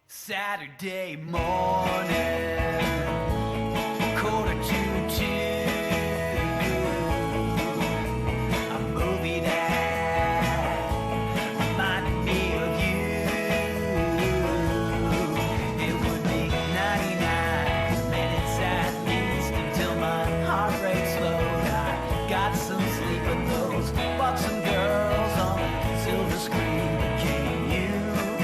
Saturday morning, 1:45 a movie that reminded me of you. It would be 99 minutes at least until my heart rate slowed. I got some sleep, but those buxom girls on the silver screen became you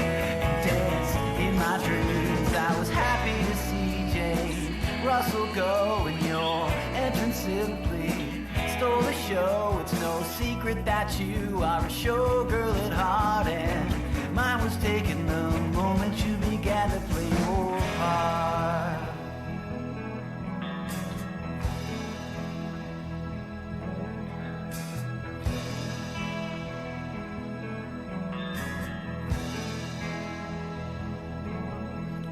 and danced in my dreams. I was happy to see Jane Russell go, and your entrance simply stole the show. It's no secret that you are a showgirl at heart, and mine was taken the moment you began to play your part.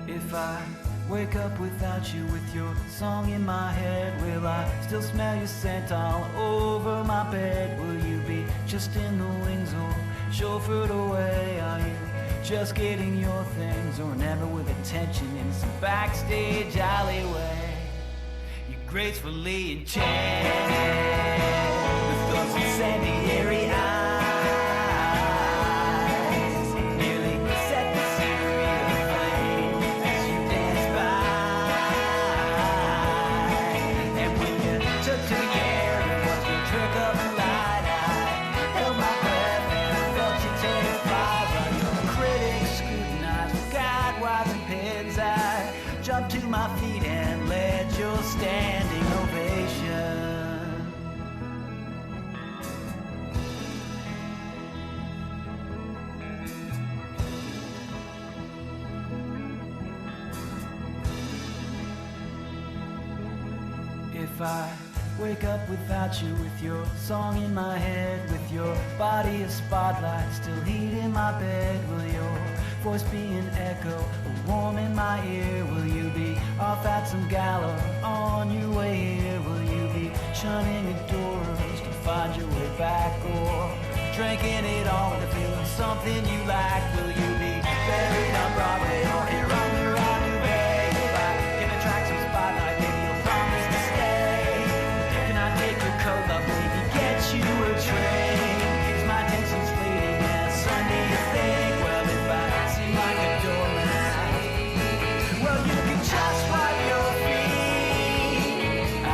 If I wake up without you with your song in my head, will I still smell your scent all over my bed? Will you be just in the wings or chauffeured away? Are you just getting your things, or never with attention in some backstage alleyway? You gracefully enchanted with those incendiary eyes. my feet and led your standing ovation. If I wake up without you, with your song in my head, with your body a spotlight, still heat in my bed, will your voice be an echo, or warm in my ear? Will you be off at some gala on your way here? Will you be shunning the doors to find your way back, or drinking it all into feeling something you like? Will you be buried on Broadway or here on the runway? If I can attract some spotlight, maybe you'll promise to stay. Can I take your coat, love, maybe get you a train? Is my attention's fleeting as Sunday you think? Well, if I seem like a doormat, well, you can just wipe your feet. I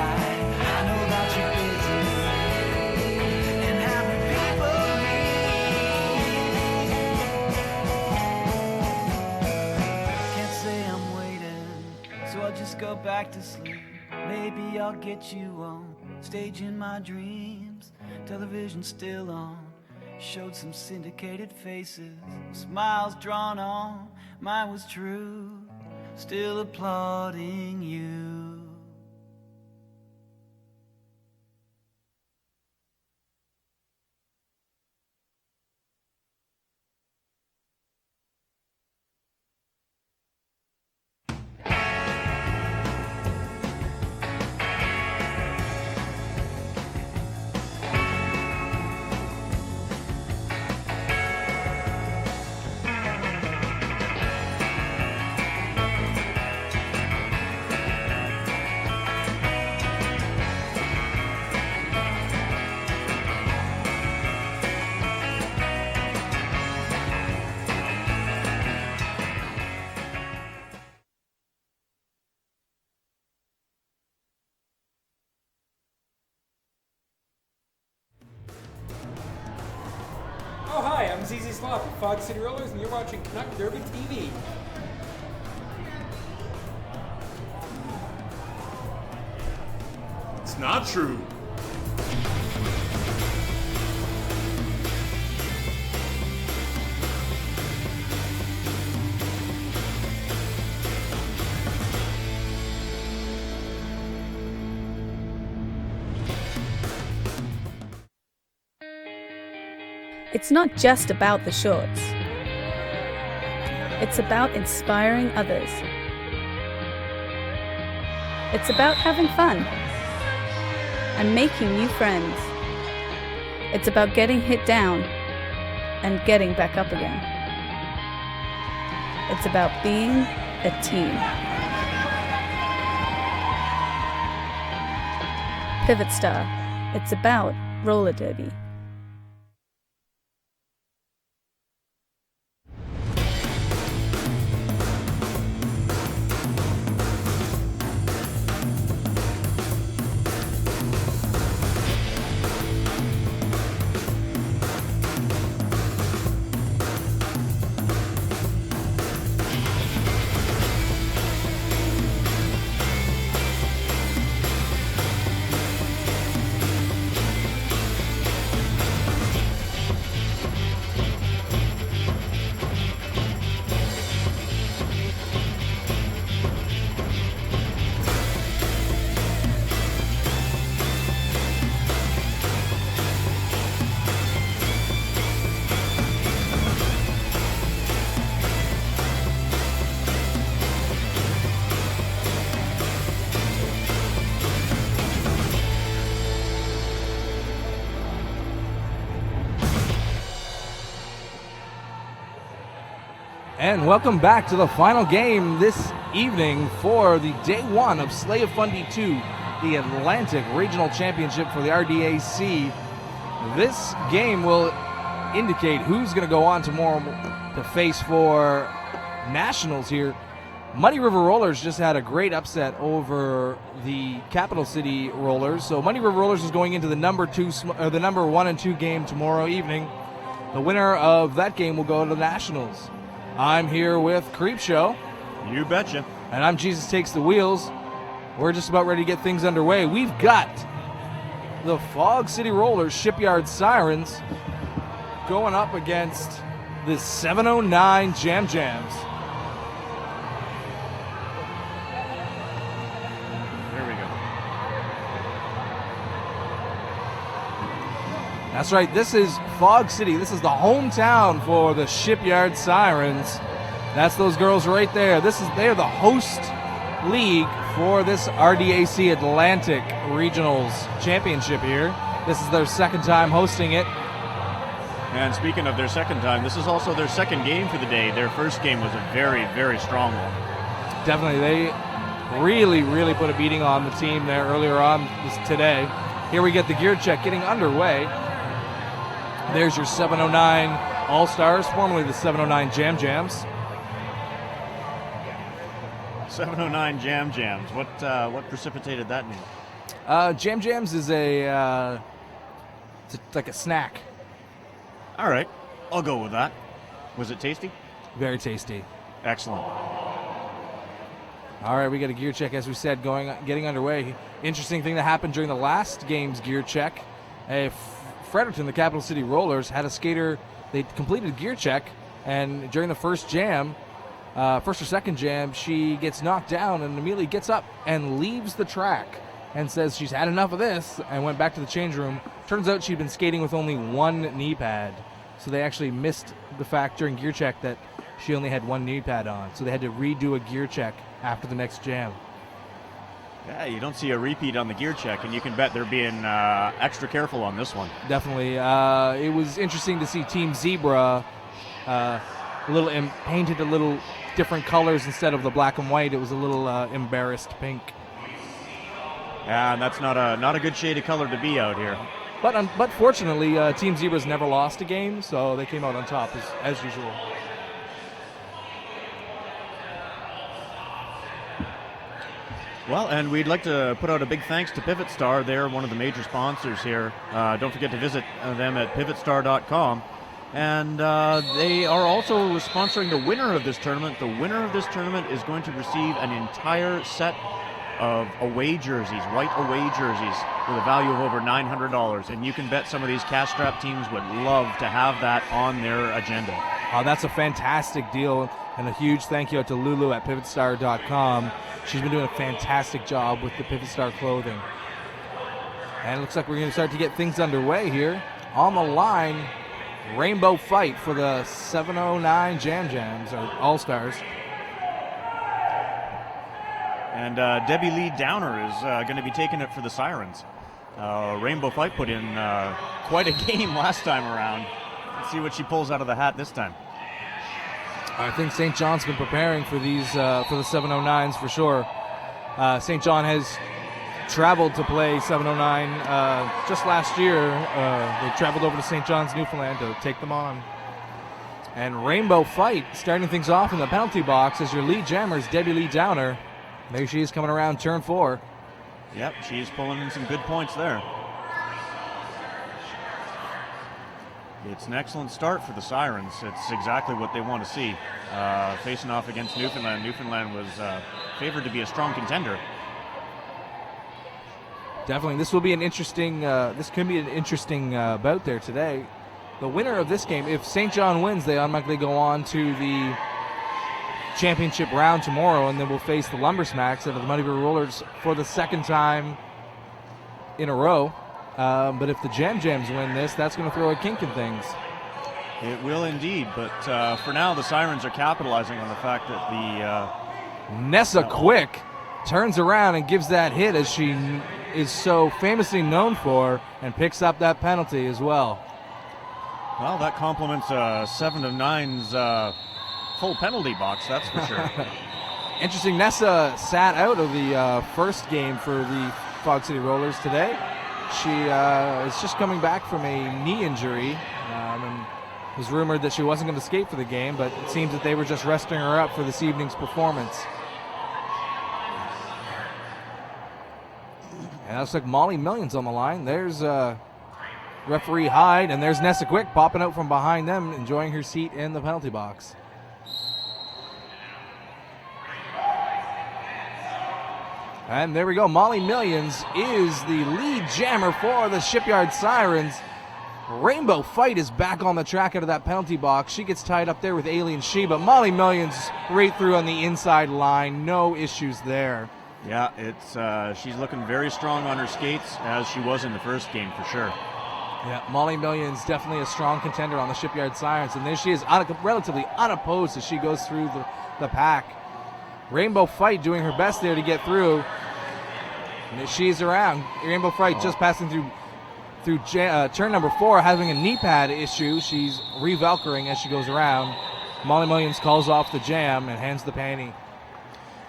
know that you're busy and having people leave. Can't say I'm waiting, so I'll just go back to sleep. Maybe I'll get you on stage in my dreams. Television still on, showed some syndicated faces, smiles drawn on, mine was true, still applauding you. Oh, hi, I'm ZZ Slop with Fog City Rollers, and you're watching Canuck Derby TV. It's not true. It's not just about the shorts. It's about inspiring others. It's about having fun and making new friends. It's about getting hit down and getting back up again. It's about being a team. Pivot Star. It's about roller derby. And welcome back to the final game this evening for the day one of Slay of Fundy 2, the Atlantic Regional Championship for the RDAC. This game will indicate who's going to go on tomorrow to face for nationals here. Muddy River Rollers just had a great upset over the Capital City Rollers. So Muddy River Rollers is going into the number 1 and 2 game tomorrow evening. The winner of that game will go to the nationals. I'm here with Creepshow. You betcha. And I'm Jesus Takes the Wheels. We're just about ready to get things underway. We've got the Fog City Rollers Shipyard Sirens going up against the 709 Jam Jams. There we go. That's right, this is Fog City. This is the hometown for the Shipyard Sirens. That's those girls right there. They are the host league for this RDAC Atlantic Regionals Championship here. This is their second time hosting it. And speaking of their second time, this is also their second game for the day. Their first game was a very, very strong one. Definitely, they really put a beating on the team there earlier on today. Here we get the gear check getting underway. There's your 709 All-Stars, formerly the 709 Jam Jams. 709 Jam Jams. What precipitated that name? Jam Jams is it's like a snack. All right, I'll go with that. Was it tasty? Very tasty. Excellent. All right, we got a gear check, as we said, getting underway. Interesting thing that happened during the last game's gear check. Fredericton, the Capital City Rollers, had a skater. They completed a gear check, and during the first or second jam, she gets knocked down and immediately gets up and leaves the track and says she's had enough of this and went back to the change room. Turns out she'd been skating with only one knee pad. So they actually missed the fact during gear check that she only had one knee pad on. So they had to redo a gear check after the next jam. Yeah, you don't see a repeat on the gear check, and you can bet they're being extra careful on this one. Definitely. It was interesting to see Team Zebra painted a little different colors instead of the black and white. It was a little embarrassed pink. Yeah, and that's not a good shade of color to be out here. But fortunately, Team Zebra's never lost a game, so they came out on top as usual. Well, and we'd like to put out a big thanks to Pivot Star. They're one of the major sponsors here. Don't forget to visit them at pivotstar.com. And they are also sponsoring the winner of this tournament. The winner of this tournament is going to receive an entire set of away jerseys, white away jerseys, with a value of over $900. And you can bet some of these cash-strapped teams would love to have that on their agenda. That's a fantastic deal, and a huge thank you out to Lulu at pivotstar.com. She's been doing a fantastic job with the Pivot Star clothing. And it looks like we're going to start to get things underway here. On the line, rainbow fight for the 709 Jam Jams, or All-Stars. And Debbie Lee Downer is going to be taking it for the Sirens. Rainbow Fight put in quite a game last time around. Let's see what she pulls out of the hat this time. I think St. John's been preparing for these for the 709s for sure. St. John has traveled to play 709 just last year. They traveled over to St. John's, Newfoundland to take them on. And Rainbow Fight starting things off in the penalty box as your lead jammer is Debbie Lee Downer. There she is coming around turn 4. Yep, she's pulling in some good points there. It's an excellent start for the Sirens. It's exactly what they want to see. Facing off against Newfoundland. Newfoundland was favored to be a strong contender. Definitely, this will be an interesting. This could be an interesting bout there today. The winner of this game, if St. John wins, they automatically go on to the championship round tomorrow, and then we'll face the Lumbersmacks out of the Muddy River Rollers for the second time in a row. But if the Jam Jams win this, that's going to throw a kink in things. It will indeed, but for now, the Sirens are capitalizing on the fact that the Nessa Quick turns around and gives that hit as she is so famously known for, and picks up that penalty as well. Well, that complements 7 of 9's full penalty box, that's for sure. Interesting, Nessa sat out of the first game for the Fog City Rollers today. She is just coming back from a knee injury, and it was rumored that she wasn't going to skate for the game, but it seems that they were just resting her up for this evening's performance. And it looks like Molly Millions on the line. There's referee Hyde, and there's Nessa Quick popping out from behind them, enjoying her seat in the penalty box. And there we go. Molly Millions is the lead jammer for the Shipyard Sirens. Rainbow Fight is back on the track out of that penalty box. She gets tied up there with Alien She, but Molly Millions right through on the inside line. No issues there. Yeah, it's she's looking very strong on her skates, as she was in the first game for sure. Yeah, Molly Millions definitely a strong contender on the Shipyard Sirens, and there she is, relatively unopposed as she goes through the pack. Rainbow Fight doing her best there to get through. And she's around. Rainbow Fight just passing through turn number 4, having a knee pad issue. She's revelcering as she goes around. Molly Millions calls off the jam and hands the panty.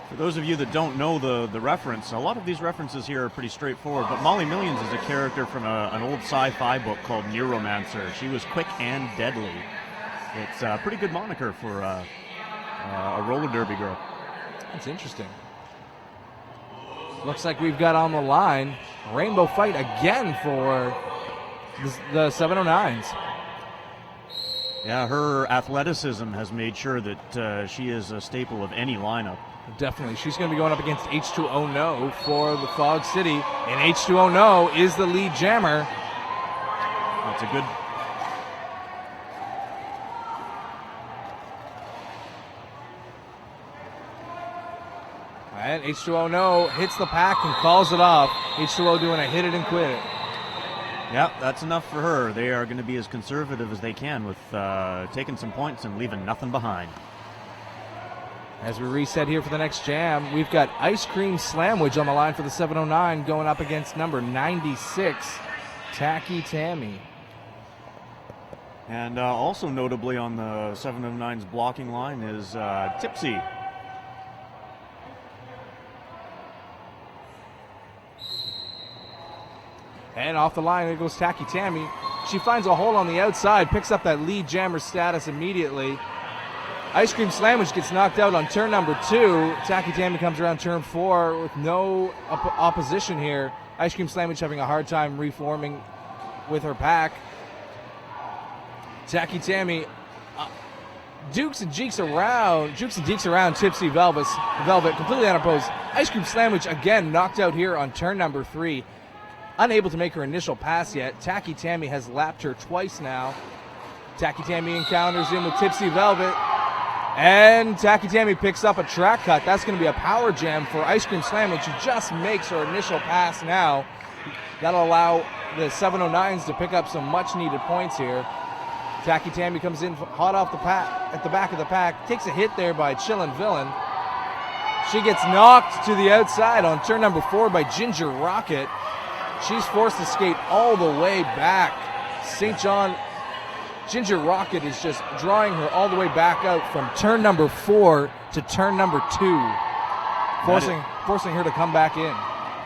For those of you that don't know the reference, a lot of these references here are pretty straightforward, but Molly Millions is a character from an old sci-fi book called Neuromancer. She was quick and deadly. It's a pretty good moniker for a roller derby girl. That's interesting. Looks like we've got on the line Rainbow Fight again for the 709s. Yeah, her athleticism has made sure that she is a staple of any lineup. Definitely. She's going to be going up against H2O No for the Fog City. And H2O No is the lead jammer. That's a good... And H2O No hits the pack and calls it off. H2O doing a hit it and quit it. Yeah, that's enough for her. They are going to be as conservative as they can with taking some points and leaving nothing behind. As we reset here for the next jam, we've got Ice Cream Slamwich on the line for the 709 going up against number 96, Tacky Tammy. And also notably on the 709's blocking line is Tipsy. And off the line, there goes Tacky Tammy. She finds a hole on the outside, picks up that lead jammer status immediately. Ice Cream Sandwich gets knocked out on turn number 2. Tacky Tammy comes around turn 4 with no opposition here. Ice Cream Sandwich having a hard time reforming with her pack. Tacky Tammy Dukes and Deeks around Tipsy Velvet, completely unopposed. Ice Cream Sandwich again knocked out here on turn number 3. Unable to make her initial pass yet. Tacky Tammy has lapped her twice now. Tacky Tammy encounters in with Tipsy Velvet. And Tacky Tammy picks up a track cut. That's going to be a power jam for Ice Cream Sandwich, who just makes her initial pass now. That'll allow the 709s to pick up some much-needed points here. Tacky Tammy comes in hot off the pack, at the back of the pack, takes a hit there by Chillin' Villain. She gets knocked to the outside on turn number 4 by Ginger Rocket. She's forced to skate all the way back. St. John, Ginger Rocket is just drawing her all the way back out from turn number 4 to turn number 2, forcing her to come back in.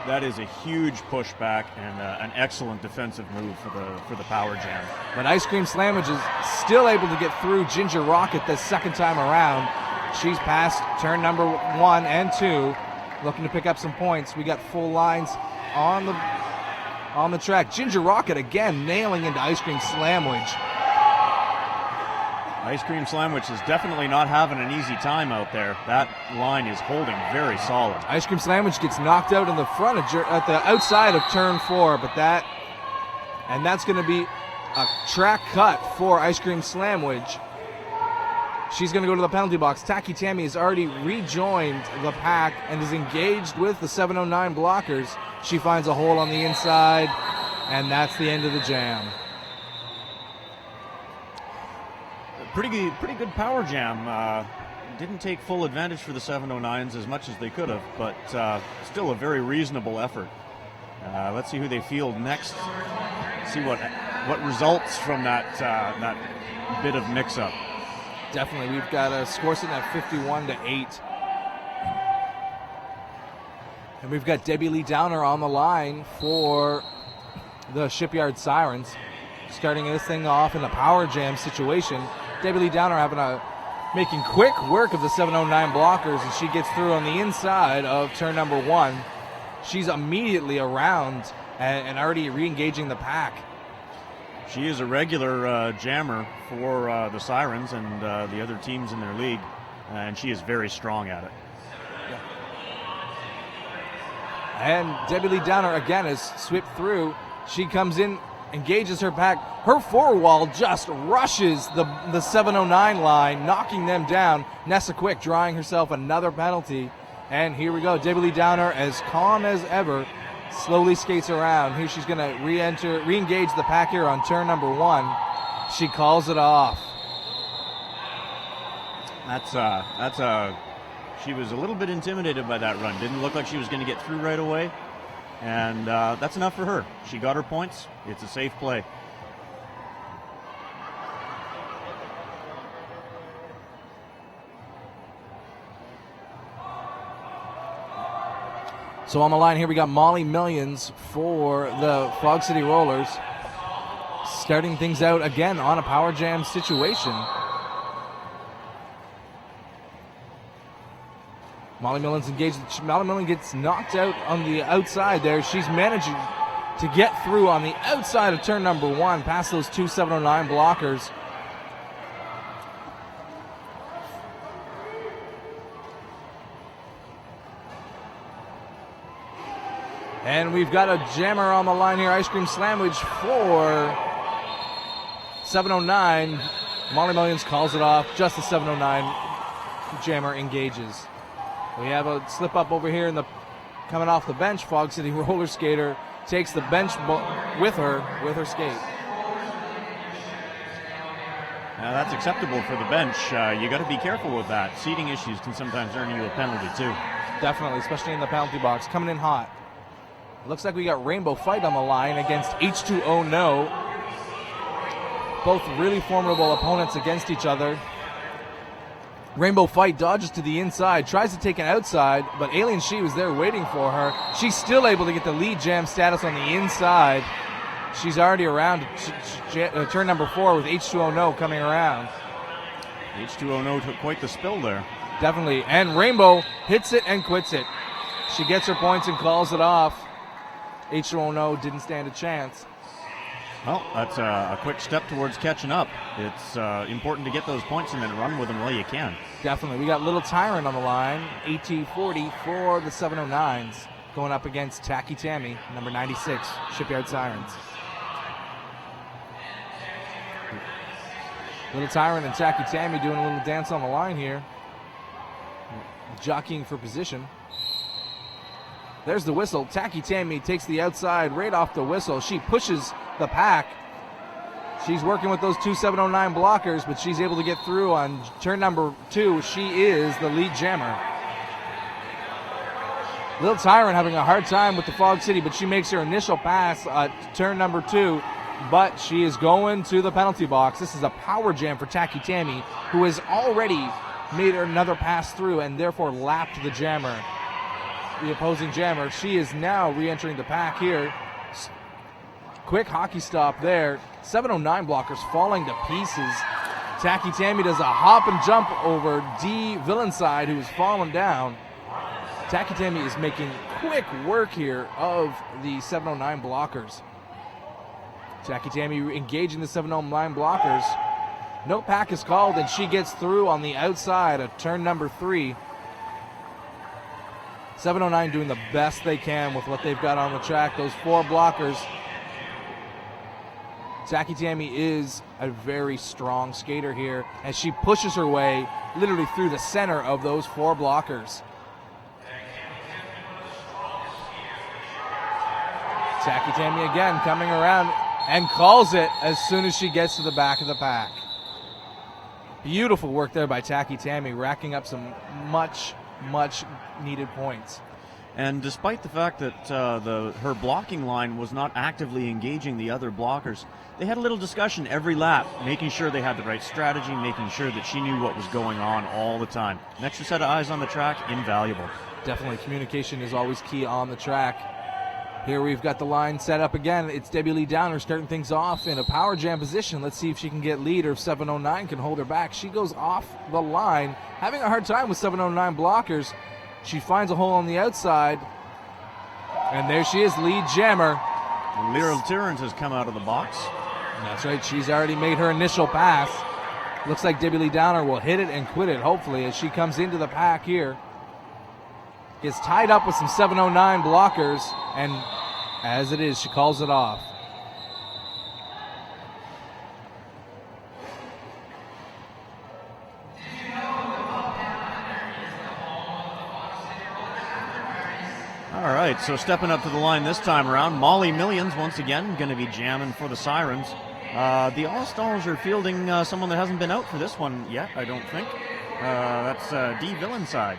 That is a huge pushback and an excellent defensive move for the power jam. But Ice Cream Sandwich is still able to get through Ginger Rocket the second time around. She's past turn number 1 and 2, looking to pick up some points. We got full lines on the track. Ginger Rocket again nailing into Ice Cream Sandwich. Ice Cream Sandwich is definitely not having an easy time out there. That line is holding very solid. Ice Cream Sandwich gets knocked out in the front at the outside of turn 4, but that's going to be a track cut for Ice Cream Sandwich. She's going to go to the penalty box. Tacky Tammy has already rejoined the pack and is engaged with the 709 blockers. She finds a hole on the inside, and that's the end of the jam. Pretty good power jam. Didn't take full advantage for the 709s as much as they could have, but still a very reasonable effort. Let's see who they field next. See what results from that bit of mix-up. Definitely, we've got a score sitting at 51-8. And we've got Debbie Lee Downer on the line for the Shipyard Sirens. Starting this thing off in a power jam situation. Debbie Lee Downer making quick work of the 709 blockers, and she gets through on the inside of turn number 1. She's immediately around and already re-engaging the pack. She is a regular jammer for the Sirens and the other teams in their league, and she is very strong at it. And Debbie Lee Downer again is swept through. She comes in, engages her pack. Her forward wall just rushes the 709 line, knocking them down. Nessa Quick drawing herself another penalty. And here we go. Debbie Lee Downer, as calm as ever, slowly skates around. Here she's going to re-engage the pack here on turn number 1. She calls it off. She was a little bit intimidated by that run. Didn't look like she was going to get through right away. And that's enough for her. She got her points. It's a safe play. So on the line here we got Molly Millions for the Fog City Rollers. Starting things out again on a power jam situation. Molly Millions engaged. Molly Millions gets knocked out on the outside there. She's managing to get through on the outside of turn number 1 past those 2 709 blockers. And we've got a jammer on the line here, ice cream sandwich for 709. Molly Millions calls it off. Just the 709 jammer engages. We have a slip up over here coming off the bench. Fog City roller skater takes the bench with her skate. Now that's acceptable for the bench. You got to be careful with that. Seating issues can sometimes earn you a penalty too. Definitely, especially in the penalty box. Coming in hot. Looks like we got Rainbow Fight on the line against H2O No. Both really formidable opponents against each other. Rainbow Fight dodges to the inside, tries to take an outside, but Alien She was there waiting for her. She's still able to get the lead jam status on the inside. She's already around turn number 4 with H2O No coming around. H2O No took quite the spill there. Definitely, and Rainbow hits it and quits it. She gets her points and calls it off. H2O No didn't stand a chance. Well, that's a quick step towards catching up. It's important to get those points and then run with them while you can. Definitely. We got Little Tyrant on the line, AT40 for the 709s, going up against Tacky Tammy, number 96, Shipyard Sirens. Little Tyrant and Tacky Tammy doing a little dance on the line here, jockeying for position. There's the whistle. Tacky Tammy takes the outside right off the whistle. She pushes the pack. She's working with those 2 709 blockers, but she's able to get through on turn number 2. She is the lead jammer. Little Tyrant having a hard time with the Fog City, but she makes her initial pass at turn number 2, but she is going to the penalty box. This is a power jam for Tacky Tammy, who has already made another pass through and therefore lapped the jammer. The opposing jammer. She is now re-entering the pack here. Quick hockey stop there. 709 blockers falling to pieces. Tacky Tammy does a hop and jump over D Villainside, who is falling down. Tacky Tammy is making quick work here of the 709 blockers. Tacky Tammy engaging the 709 blockers. No pack is called, and she gets through on the outside of turn number 3. 709 doing the best they can with what they've got on the track. Those 4 blockers. Tacky Tammy is a very strong skater here as she pushes her way literally through the center of those 4 blockers. Tacky Tammy again coming around and calls it as soon as she gets to the back of the pack. Beautiful work there by Tacky Tammy, racking up some much needed points. And despite the fact that her blocking line was not actively engaging the other blockers, they had a little discussion every lap, making sure they had the right strategy, making sure that she knew what was going on all the time. An extra set of eyes on the track, invaluable. Definitely, communication is always key on the track. Here we've got the line set up again. It's Debbie Lee Downer starting things off in a power jam position. Let's see if she can get lead or if 709 can hold her back. She goes off the line, having a hard time with 709 blockers. She finds a hole on the outside, and there she is, lead jammer. Little Tyrant has come out of the box. That's right, she's already made her initial pass. Looks like Debbie Lee Downer will hit it and quit it, hopefully, as she comes into the pack here. gets tied up with some 709 blockers, and as it is, she calls it off. All right, so stepping up to the line this time around, Molly Millions once again going to be jamming for the Sirens. The All-Stars are fielding someone that hasn't been out for this one yet, I don't think. That's Dee Villenside.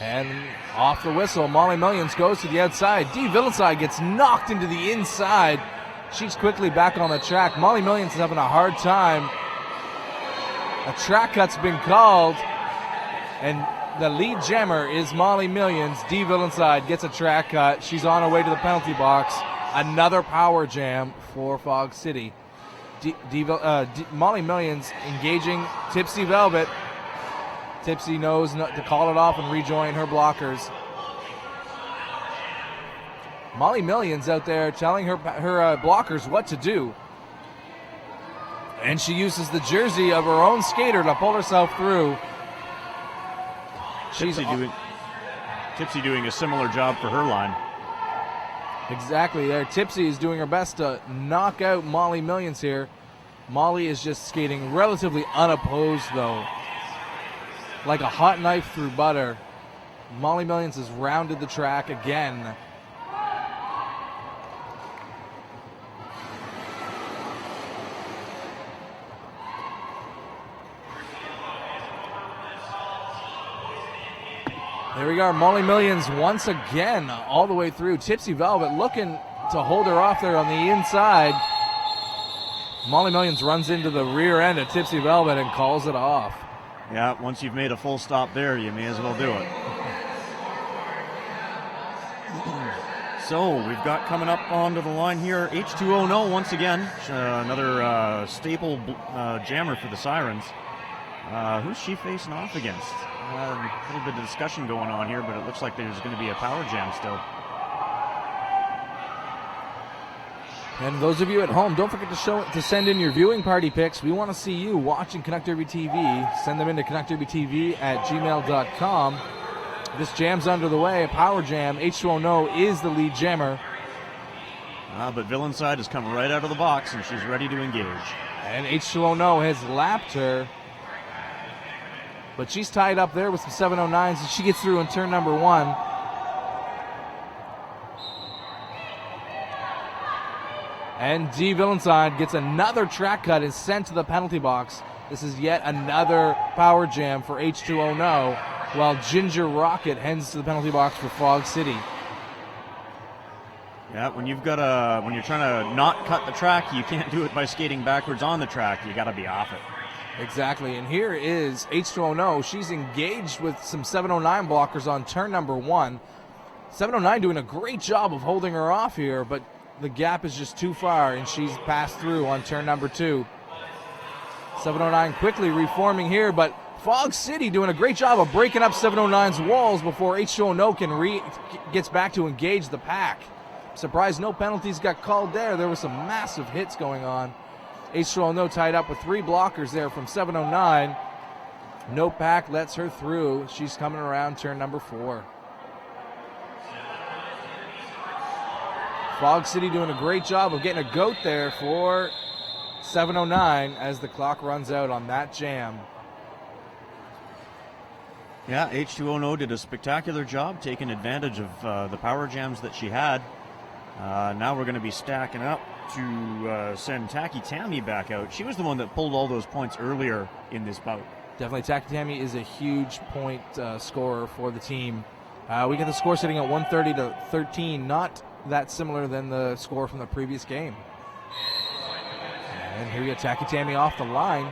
And off the whistle, Molly Millions goes to the outside. Dee Villenside gets knocked into the inside. She's quickly back on the track. Molly Millions is having a hard time. A track cut's been called, and the lead jammer is Molly Millions. Dee Villenside gets a track cut. She's on her way to the penalty box. Another power jam for Fog City. Molly Millions engaging Tipsy Velvet. Tipsy knows not to call it off and rejoin her blockers. Molly Millions out there telling her blockers what to do. And she uses the jersey of her own skater to pull herself through. Tipsy doing a similar job for her line. Exactly there. Tipsy is doing her best to knock out Molly Millions here. Molly is just skating relatively unopposed, though. Like a hot knife through butter. Molly Millions has rounded the track again. There we go, Molly Millions once again all the way through. Tipsy Velvet looking to hold her off there on the inside. Molly Millions runs into the rear end of Tipsy Velvet and calls it off. Yeah, once you've made a full stop there, you may as well do it. So we've got coming up onto the line here, H2O once again, another staple jammer for the Sirens. Who's she facing off against? A little bit of discussion going on here, but it looks like there's going to be a power jam still. And those of you at home, don't forget to send in your viewing party pics. We want to see you watching Canuck Derby TV. Send them into canuckderbytv@gmail.com. This jam's under the way, a power jam. H2O is the lead jammer. But Villenside has come right out of the box, and she's ready to engage. And H2O has lapped her. But she's tied up there with some 709s, and she gets through in turn number 1. And Dee Villenside gets another track cut and sent to the penalty box. This is yet another power jam for H2O, while Ginger Rocket heads to the penalty box for Fog City. Yeah, when you're trying to not cut the track, you can't do it by skating backwards on the track. You got to be off it. Exactly, and here is H2O. She's engaged with some 709 blockers on turn number 1. 709 doing a great job of holding her off here, but the gap is just too far, and she's passed through on turn number 2. 709 quickly reforming here, but Fog City doing a great job of breaking up 709's walls before H2O gets back to engage the pack. Surprised no penalties got called there. There were some massive hits going on. H2O tied up with 3 blockers there from 709. No pack lets her through. She's coming around turn number 4. Fog City doing a great job of getting a goat there for 709 as the clock runs out on that jam. Yeah, H2O did a spectacular job taking advantage of the power jams that she had. Now we're going to be stacking up to send Tacky Tammy back out. She was the one that pulled all those points earlier in this bout. Definitely, Tacky Tammy is a huge point scorer for the team. We get the score sitting at 130-13, not that similar than the score from the previous game. And here we get Tacky Tammy off the line.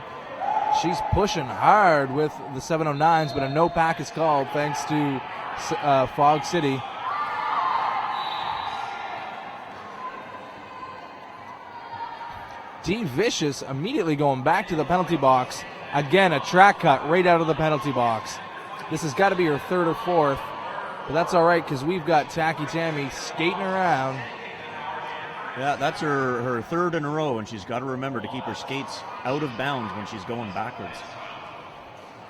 She's pushing hard with the 709s, but a no pack is called thanks to Fog City. D Vicious immediately going back to the penalty box. Again, a track cut right out of the penalty box. This has got to be her 3rd or 4th, but that's all right because we've got Tacky Tammy skating around. Yeah, that's her third in a row, and she's got to remember to keep her skates out of bounds when she's going backwards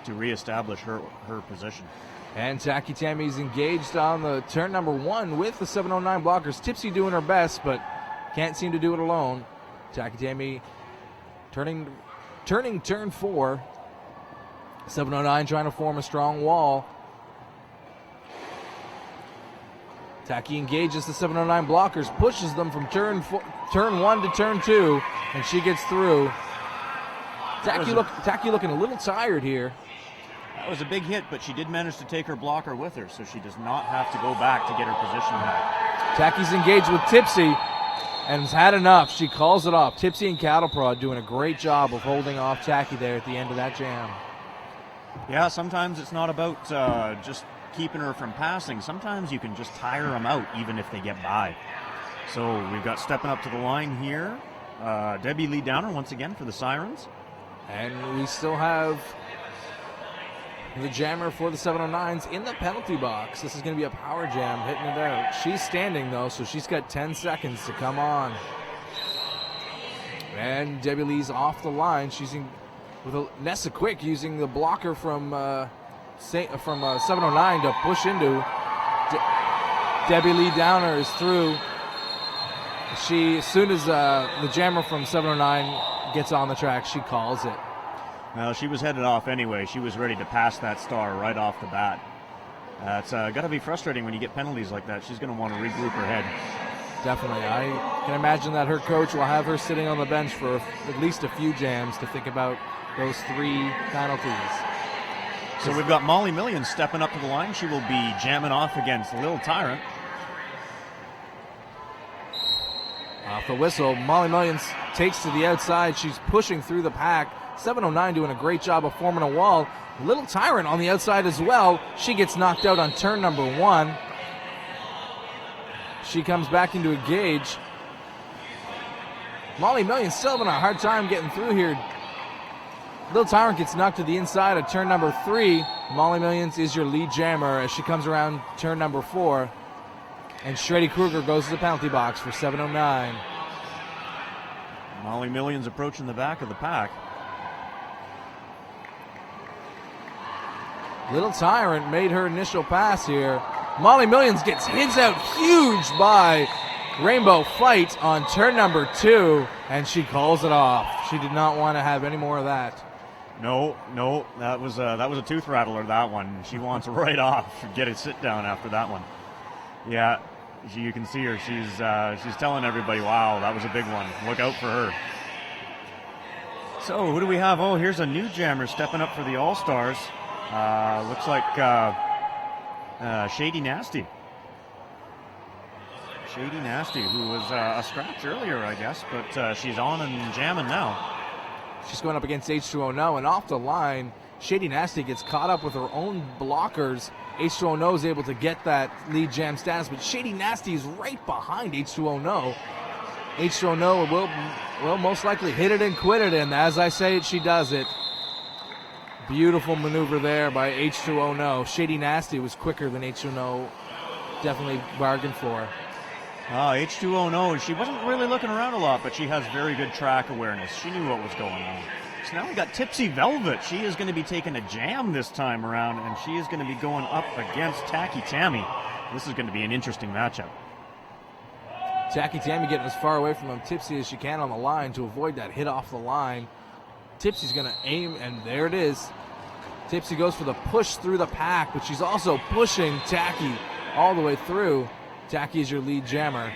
to reestablish her position. And Tacky Tammy's engaged on the turn number 1 with the 709 blockers. Tipsy doing her best, but can't seem to do it alone. Tacky Tammy turning turn 4. 709 trying to form a strong wall. Tacky engages the 709 blockers, pushes them from turn 1 to turn 2, and she gets through. Tacky looking a little tired here. That was a big hit, but she did manage to take her blocker with her, so she does not have to go back to get her position back. Tacky's engaged with Tipsy and has had enough. She calls it off. Tipsy and Cattle Prod doing a great job of holding off Tacky there at the end of that jam. Yeah, sometimes it's not about just keeping her from passing. Sometimes you can just tire them out, even if they get by. So we've got stepping up to the line here, Debbie Lee Downer once again for the Sirens. And we still have the jammer for the 709s in the penalty box. This is going to be a power jam, hitting it out. She's standing, though, so she's got 10 seconds to come on. And Debbie Lee's off the line. She's with Nessa Quick using the blocker from 709 to push into. Debbie Lee Downer is through. As soon as the jammer from 709 gets on the track, she calls it. Well, she was headed off anyway. She was ready to pass that star right off the bat. It's got to be frustrating when you get penalties like that. She's going to want to regroup her head. Definitely. I can imagine that her coach will have her sitting on the bench for at least a few jams to think about those 3 penalties. So we've got Molly Millions stepping up to the line. She will be jamming off against Lil Tyrant. Off the whistle, Molly Millions takes to the outside. She's pushing through the pack. 709 doing a great job of forming a wall. Little Tyrant on the outside as well. She gets knocked out on turn number 1. She comes back into a gauge. Molly Millions still having a hard time getting through here. Little Tyrant gets knocked to the inside of turn number 3. Molly Millions is your lead jammer as she comes around turn number 4. And Shreddy Kruger goes to the penalty box for 709. Molly Millions approaching the back of the pack. Little Tyrant made her initial pass here. Molly Millions gets hits out huge by Rainbow Fight on turn number 2, and she calls it off. She did not want to have any more of that. No, that was a tooth rattler, that one. She wants right off. Get a sit down after that one. Yeah, you can see her. She's telling everybody, wow, that was a big one. Look out for her. So who do we have? Oh, here's a new jammer stepping up for the All-Stars. Looks like Shady Nasty. Shady Nasty, who was a scratch earlier, I guess, but she's on and jamming now. She's going up against H2O and off the line. Shady Nasty gets caught up with her own blockers. H2O is able to get that lead jam status, but Shady Nasty is right behind H2O. H2O will most likely hit it and quit it, and as I say it, she does it. Beautiful maneuver there by H2O. Shady Nasty was quicker than H2O. Definitely bargained for. H2O, she wasn't really looking around a lot, but she has very good track awareness. She knew what was going on. So now we got Tipsy Velvet. She is going to be taking a jam this time around, and she is going to be going up against Tacky Tammy. This is going to be an interesting matchup. Tacky Tammy getting as far away from Tipsy as she can on the line to avoid that hit off the line. Tipsy's going to aim, and there it is. Tipsy goes for the push through the pack, but she's also pushing Tacky all the way through. Tacky is your lead jammer.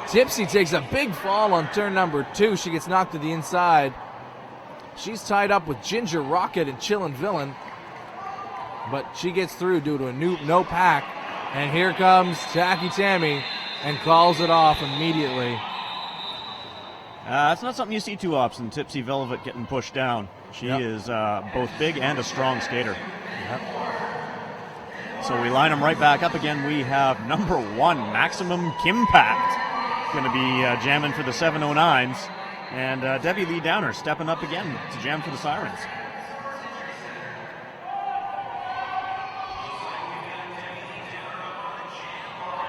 Tipsy takes a big fall on turn number 2. She gets knocked to the inside. She's tied up with Ginger Rocket and Chillin' Villain, but she gets through due to a no pack. And here comes Tacky Tammy and calls it off immediately. It's not something you see too often, Tipsy Velvet getting pushed down. She is both big and a strong skater. Yep. So we line them right back up again. We have number 1, Maximum Kimpact, going to be jamming for the 709s. And Debbie Lee Downer stepping up again to jam for the Sirens.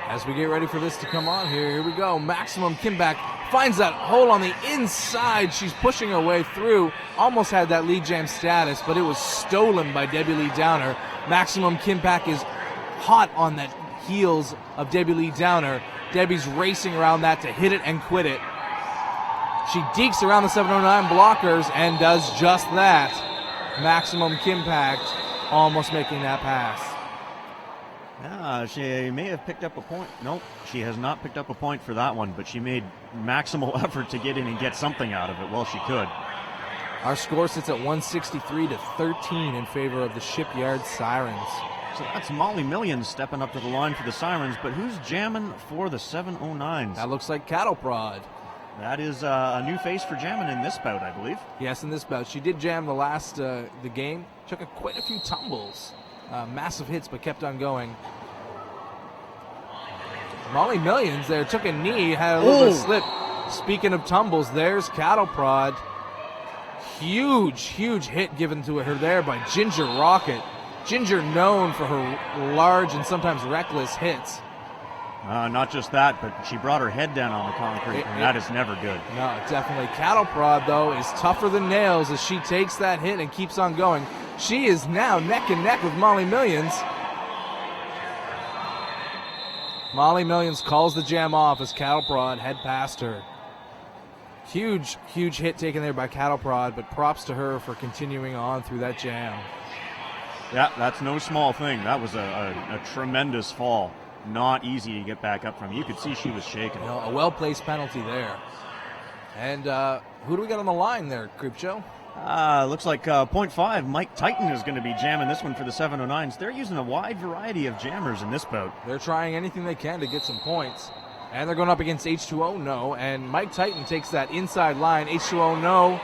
As we get ready for this to come on here we go. Maximum Kimback finds that hole on the inside. She's pushing her way through. Almost had that lead jam status, but it was stolen by Debbie Lee Downer. Maximum Kimback is hot on the heels of Debbie Lee Downer. Debbie's racing around that to hit it and quit it. She dekes around the 709 blockers and does just that. Maximum Kimback almost making that pass. Yeah, she may have picked up a point. Nope, she has not picked up a point for that one, but she made maximal effort to get in and get something out of it. Well, she could. Our score sits at 163-13 in favor of the Shipyard Sirens. So that's Molly Millions stepping up to the line for the Sirens, but who's jamming for the 709s? That looks like Cattle Prod. That is a new face for jamming in this bout, I believe. Yes, in this bout. She did jam the game. Took quite a few tumbles. Massive hits, but kept on going. Molly Millions there took a knee, had a little bit of slip. Speaking of tumbles, there's Cattle Prod. Huge hit given to her there by Ginger Rocket. Ginger known for her large and sometimes reckless hits. Not just that, but she brought her head down on the concrete, and that is never good. No, definitely. Cattle Prod, though, is tougher than nails as she takes that hit and keeps on going. She is now neck and neck with Molly Millions. Molly Millions calls the jam off as Cattle Prod head past her. Huge hit taken there by Cattle Prod, but props to her for continuing on through that jam. Yeah, that's no small thing. That was a tremendous fall. Not easy to get back up from. You could see she was shaking. You know, a well-placed penalty there. And who do we got on the line there, Creepshow? Looks like 0.5. Mike Titan is going to be jamming this one for the 709s. They're using a wide variety of jammers in this bout. They're trying anything they can to get some points. And they're going up against H2O No. And Mike Titan takes that inside line. H2O No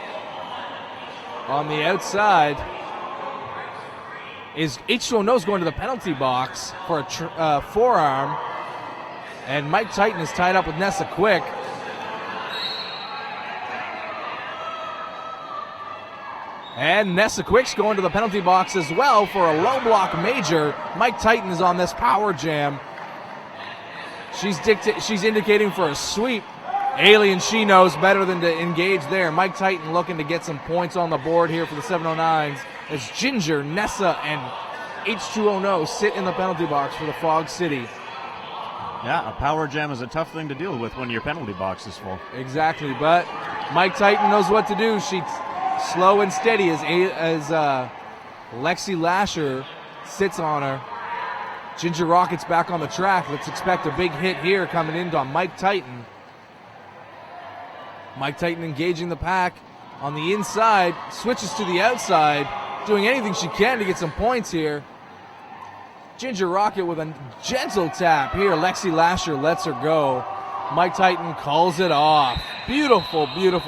on the outside. H2O No's going to the penalty box for a forearm. And Mike Titan is tied up with Nessa Quick. And Nessa Quick's going to the penalty box as well for a low block major. Mike Titan is on this power jam. She's indicating for a sweep. Alien, she knows better than to engage there. Mike Titan looking to get some points on the board here for the 709s as Ginger, Nessa, and H2O No sit in the penalty box for the Fog City. Yeah, a power jam is a tough thing to deal with when your penalty box is full. Exactly, but Mike Titan knows what to do. She's slow and steady as Lexi Lasher sits on her. Ginger Rocket's back on the track. Let's expect a big hit here coming in on Mike Titan. Mike Titan engaging the pack on the inside, switches to the outside, doing anything she can to get some points here. Ginger Rocket with a gentle tap here. Lexi Lasher lets her go. Mike Titan calls it off. Beautiful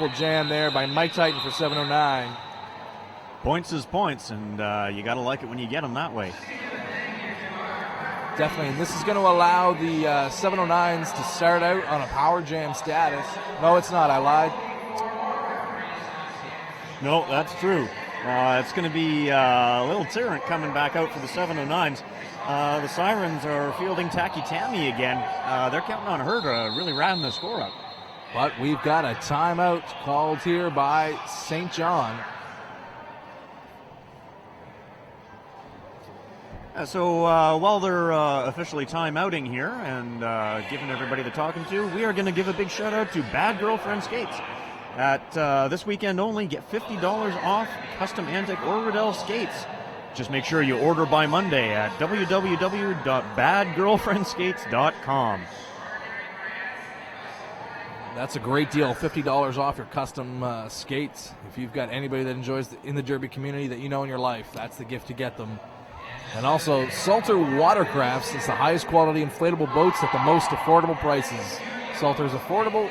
jam there by Mike Titan for 709. Points is points, and you got to like it when you get them that way. Definitely, and this is going to allow the 709s to start out on a power jam status. No, it's not. I lied. No, that's true. It's going to be a little Tyrant coming back out for the 709s. The Sirens are fielding Tacky Tammy again. They're counting on her to really round the score up. But we've got a timeout called here by St. John. So while they're officially timeouting here and giving everybody the talking to, we are going to give a big shout out to Bad Girlfriend Skates. At this weekend only, get $50 off custom Antic or Riddell skates. Just make sure you order by Monday at www.badgirlfriendskates.com. That's a great deal, $50 off your custom skates. If you've got anybody that enjoys in the derby community that you know in your life, that's the gift to get them. And also, Salter Watercrafts is the highest quality inflatable boats at the most affordable prices. Salter's affordable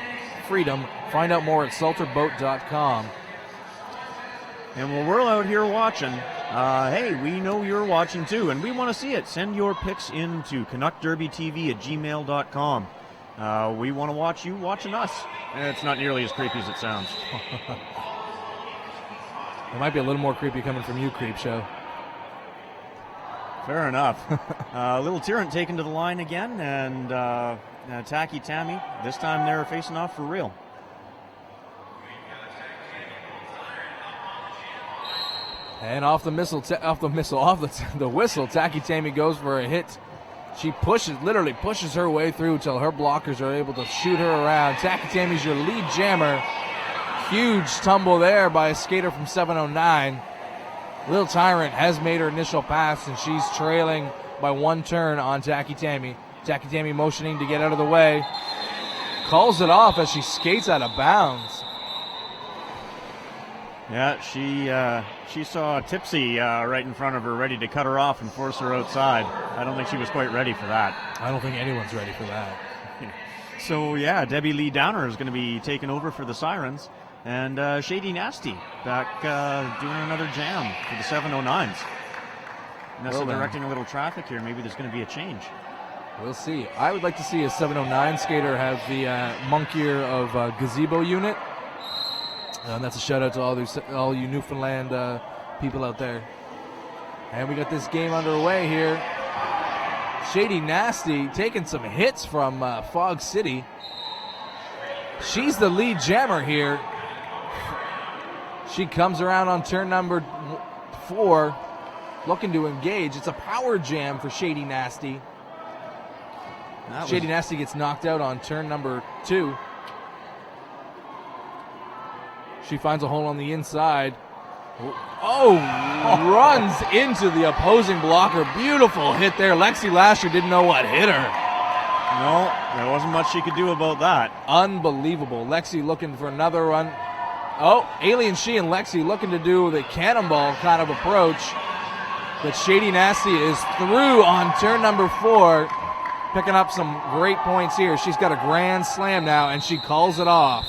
freedom. Find out more at salterboat.com. And while we're out here watching, hey, we know you're watching too, and we want to see it. Send your pics in to canuckderbytv@gmail.com. We want to watch you watching us. And it's not nearly as creepy as it sounds. It might be a little more creepy coming from you, Creepshow. Fair enough. Little Tyrant taken to the line again, and Tacky Tammy. This time they're facing off for real. And off the whistle, Tacky Tammy goes for a hit. She literally pushes her way through till her blockers are able to shoot her around. Tacky Tammy's your lead jammer. Huge tumble there by a skater from 709. Little Tyrant has made her initial pass, and she's trailing by 1 turn on Tacky Tammy. Tacky Tammy motioning to get out of the way. Calls it off as she skates out of bounds. Yeah, she saw Tipsy right in front of her, ready to cut her off and force her outside. I don't think she was quite ready for that. I don't think anyone's ready for that. So, yeah, Debbie Lee Downer is going to be taking over for the Sirens. And Shady Nasty back doing another jam for the 709s. Nessa directing a little traffic here. Maybe there's going to be a change. We'll see. I would like to see a 709 skater have the monk ear of gazebo unit. And that's a shout out to all you Newfoundland people out there. And we got this game underway here. Shady Nasty taking some hits from Fog City. She's the lead jammer here. She comes around on turn number 4, looking to engage. It's a power jam for Shady Nasty. Shady Nasty gets knocked out on turn number 2. She finds a hole on the inside. Runs into the opposing blocker. Beautiful hit there. Lexi Lasher didn't know what hit her. No, there wasn't much she could do about that. Unbelievable. Lexi looking for another run. Alien She and Lexi looking to do the cannonball kind of approach. But Shady Nasty is through on turn number 4. Picking up some great points here. She's got a grand slam now, and she calls it off.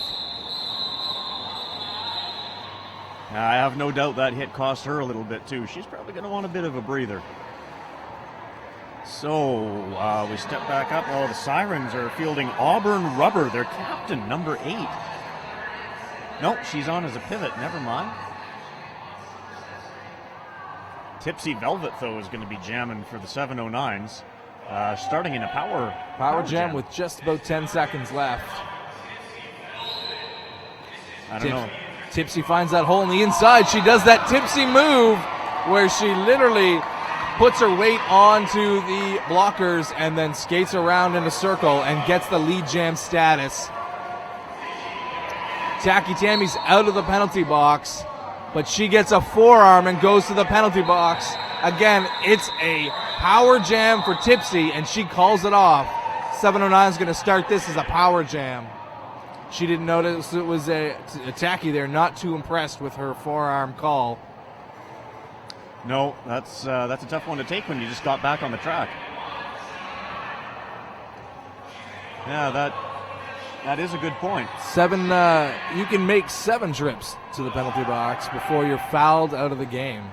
I have no doubt that hit cost her a little bit, too. She's probably going to want a bit of a breather. So, we step back up. The Sirens are fielding Auburn Rubber, their captain, number 8. Nope, she's on as a pivot. Never mind. Tipsy Velvet, though, is going to be jamming for the 709s. Starting in a power jam with just about 10 seconds left. I don't know. Tipsy finds that hole on the inside. She does that Tipsy move where she literally puts her weight onto the blockers and then skates around in a circle and gets the lead jam status. Tacky Tammy's out of the penalty box, but she gets a forearm and goes to the penalty box. Again, it's a power jam for Tipsy, and she calls it off. 709 is going to start this as a power jam. She didn't notice it was a Tacky there. Not too impressed with her forearm call. No, that's a tough one to take when you just got back on the track. Yeah, that is a good point. 7, you can make 7 trips to the penalty box before you're fouled out of the game.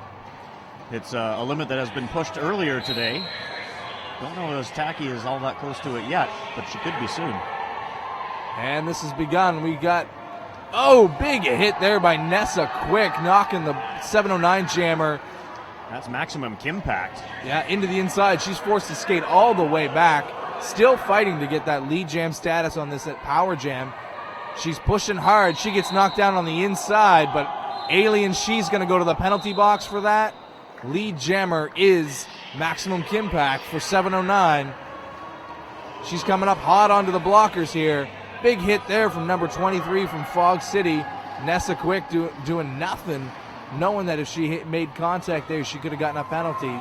It's a limit that has been pushed earlier today. Don't know as Tacky is all that close to it yet, but she could be soon. And this has begun. We got, big hit there by Nessa Quick, knocking the 709 jammer. That's maximum Kimpact. Yeah, into the inside. She's forced to skate all the way back. Still fighting to get that lead jam status on this power jam. She's pushing hard. She gets knocked down on the inside, but Alien She's going to go to the penalty box for that. Lead jammer is maximum Kimpact for 709. She's coming up hot onto the blockers here. Big hit there from number 23 from Fog City. Nessa Quick doing nothing, knowing that if she made contact there, she could have gotten a penalty.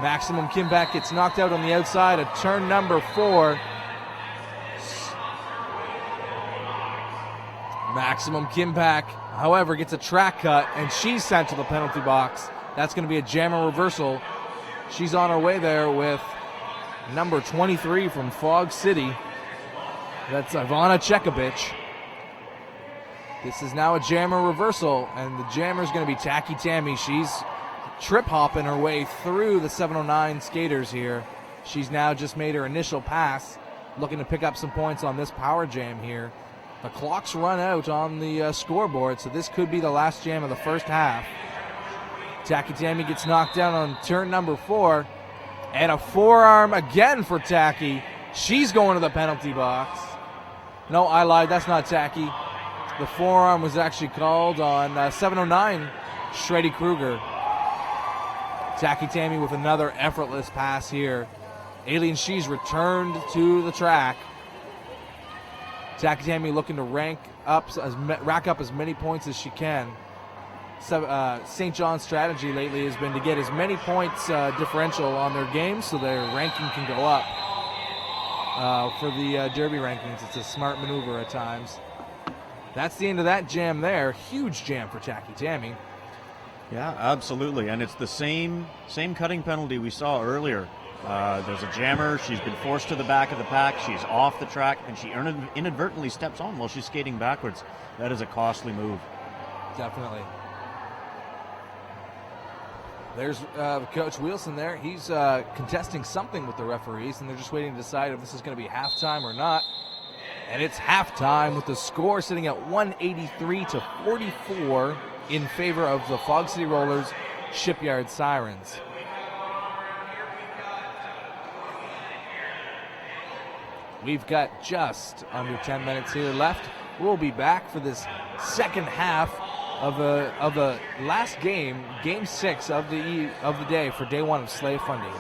Maximum Kimpact gets knocked out on the outside of turn number 4. Maximum Kimpact, however, gets a track cut, and she's sent to the penalty box. That's going to be a jammer reversal. She's on her way there with number 23 from Fog City. That's Ivana Chekovich. This is now a jammer reversal, and the jammer is going to be Tacky Tammy. She's trip-hopping her way through the 709 skaters here. She's now just made her initial pass, looking to pick up some points on this power jam here. The clock's run out on the scoreboard, so this could be the last jam of the first half. Tacky Tammy gets knocked down on turn number 4. And a forearm again for Tacky. She's going to the penalty box. No, I lied. That's not Tacky. The forearm was actually called on 709, Shreddy Kruger. Tacky Tammy with another effortless pass here. Alien She's returned to the track. Tacky Tammy looking to rack up as many points as she can. St. John's strategy lately has been to get as many points differential on their games so their ranking can go up. For the Derby rankings, it's a smart maneuver at times. That's the end of that jam there. Huge jam for Tacky Tammy. Yeah, absolutely. And it's the same cutting penalty we saw earlier. There's a jammer. She's been forced to the back of the pack. She's off the track, and she inadvertently steps on while she's skating backwards. That is a costly move. Definitely. There's Coach Wilson there. He's contesting something with the referees, and they're just waiting to decide if this is going to be halftime or not. And it's halftime with the score sitting at 183-44 in favor of the Fog City Rollers Shipyard Sirens. We've got just under 10 minutes here left. We'll be back for this second half of the last game, Game 6 of the day for Day 1 of Slave Funding.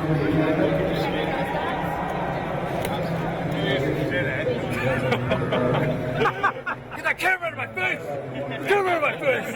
Get that camera out of my face! Camera out of my face!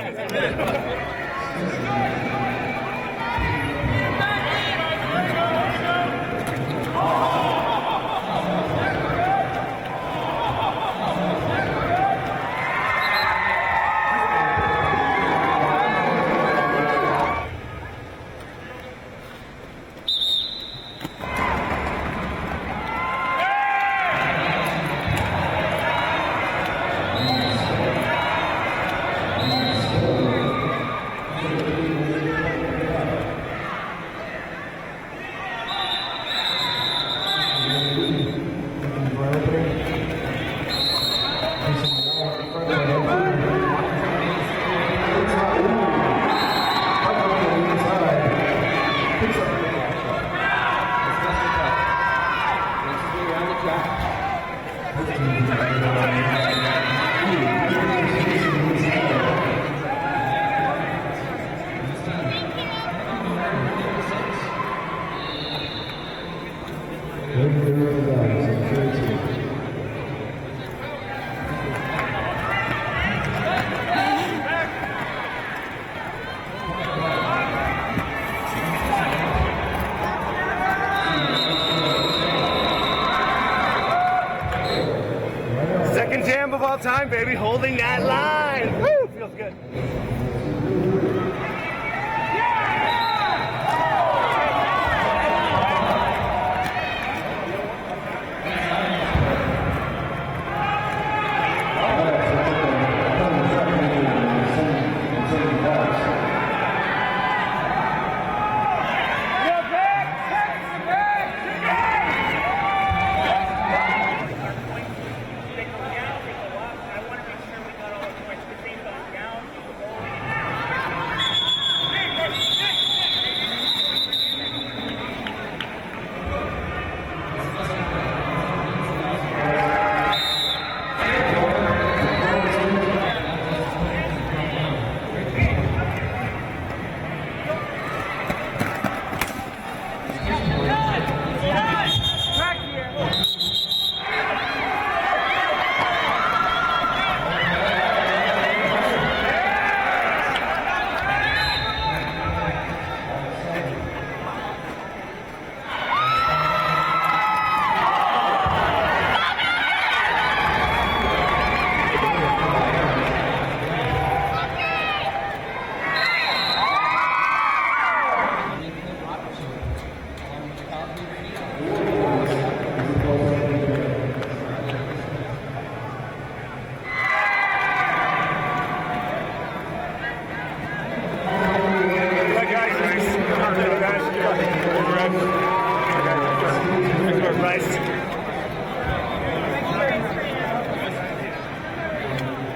Second jam of all time, baby, holding that line. Woo, feels good.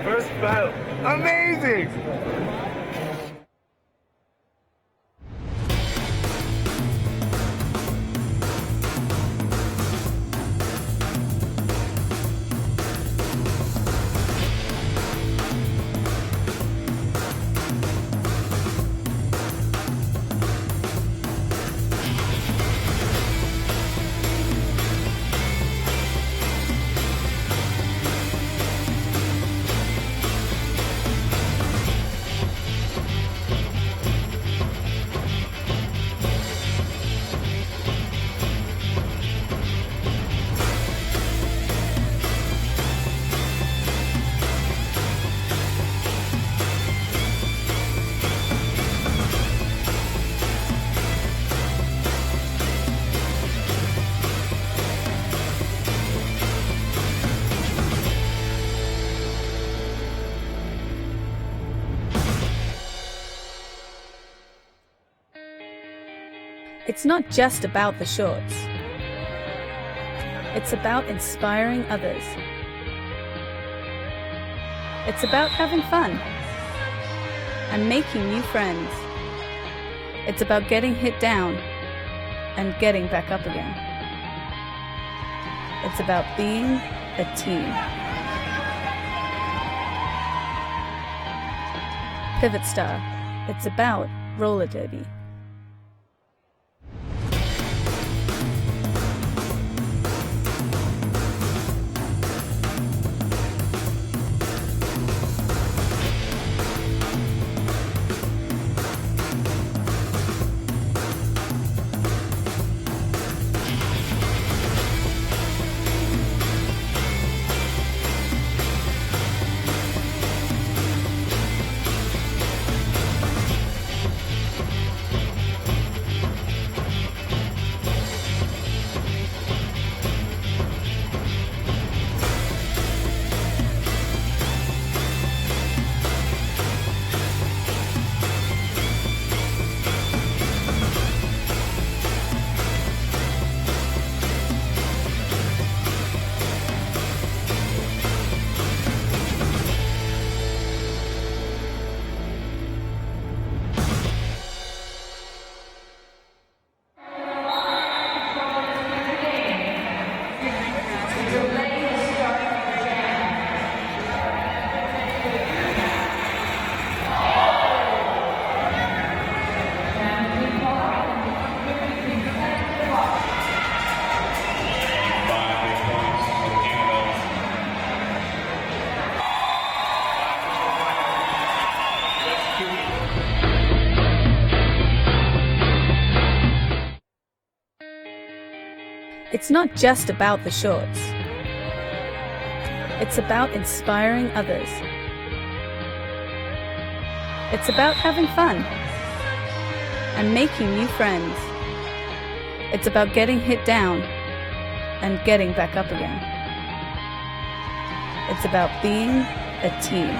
First battle. Amazing! It's not just about the shorts. It's about inspiring others. It's about having fun and making new friends. It's about getting hit down and getting back up again. It's about being a team. Pivot Star. It's about roller derby. It's not just about the shorts. It's about inspiring others. It's about having fun and making new friends. It's about getting hit down and getting back up again. It's about being a team.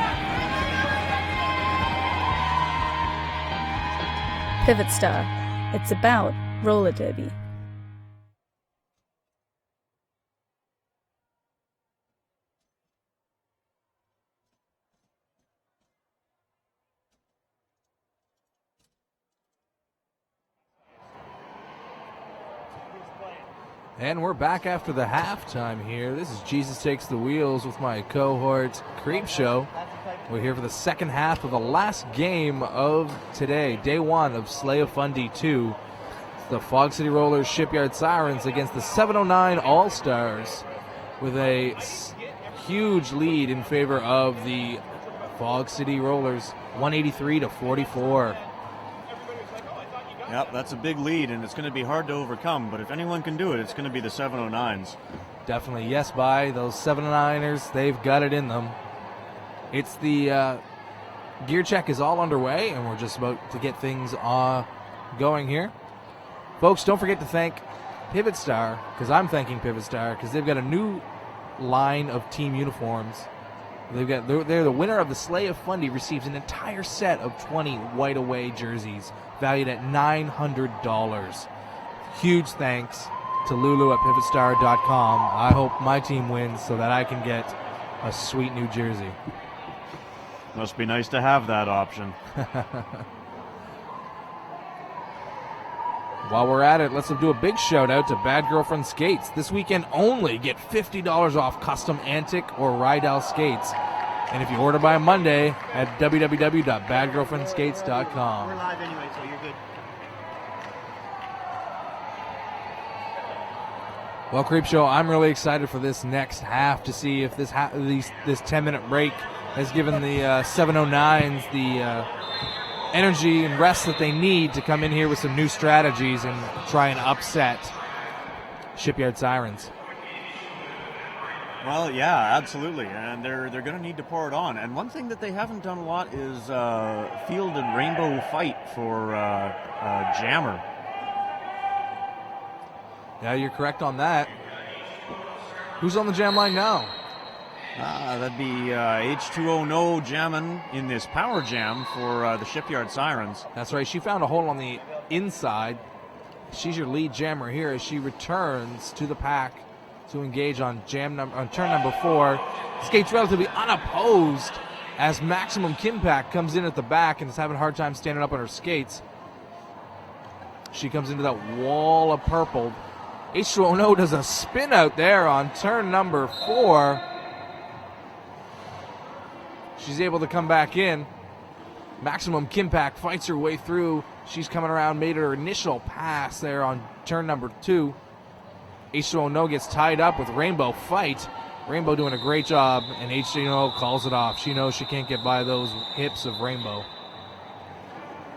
Pivot Star. It's about roller derby. And we're back after the halftime here. This is Jesus Takes the Wheels with my cohort Creep Show. We're here for the second half of the last game of today, day one of Slay of Fun D2. The Fog City Rollers Shipyard Sirens against the 709 All-Stars with a huge lead in favor of the Fog City Rollers, 183-44. Yep, that's a big lead, and it's going to be hard to overcome. But if anyone can do it, it's going to be the 709s. Definitely, yes, by those 709ers, they've got it in them. It's the gear check is all underway, and we're just about to get things going here. Folks, don't forget to thank Pivot Star, because I'm thanking Pivot Star, because they've got a new line of team uniforms. They're the winner of the Slay of Fundy receives an entire set of 20 white away jerseys valued at $900. Huge thanks to Lulu at pivotstar.com. I hope my team wins so that I can get a sweet new jersey. Must be nice to have that option. While we're at it, let's do a big shout out to Bad Girlfriend Skates. This weekend only, get $50 off custom Antic or Rydell skates. And if you order by Monday at www.badgirlfriendskates.com. We're live anyway, so you're good. Well, Creep Show, I'm really excited for this next half to see if this 10-minute break has given the 709s the energy and rest that they need to come in here with some new strategies and try and upset Shipyard Sirens. Well, yeah, absolutely, and they're going to need to pour it on. And one thing that they haven't done a lot is field and rainbow fight for Jammer. Yeah, you're correct on that. Who's on the jam line now? That'd be H2O No jamming in this power jam for the Shipyard Sirens. That's right. She found a hole on the inside. She's your lead jammer here as she returns to the pack to engage on turn number 4. Skates relatively unopposed as Maximum Kimpact comes in at the back and is having a hard time standing up on her skates. She comes into that wall of purple. H2O does a spin out there on turn number 4. She's able to come back in. Maximum Kimpact fights her way through. She's coming around, made her initial pass there on turn number 2. H2O gets tied up with Rainbow Fight. Rainbow doing a great job, and H2O calls it off. She knows she can't get by those hips of Rainbow.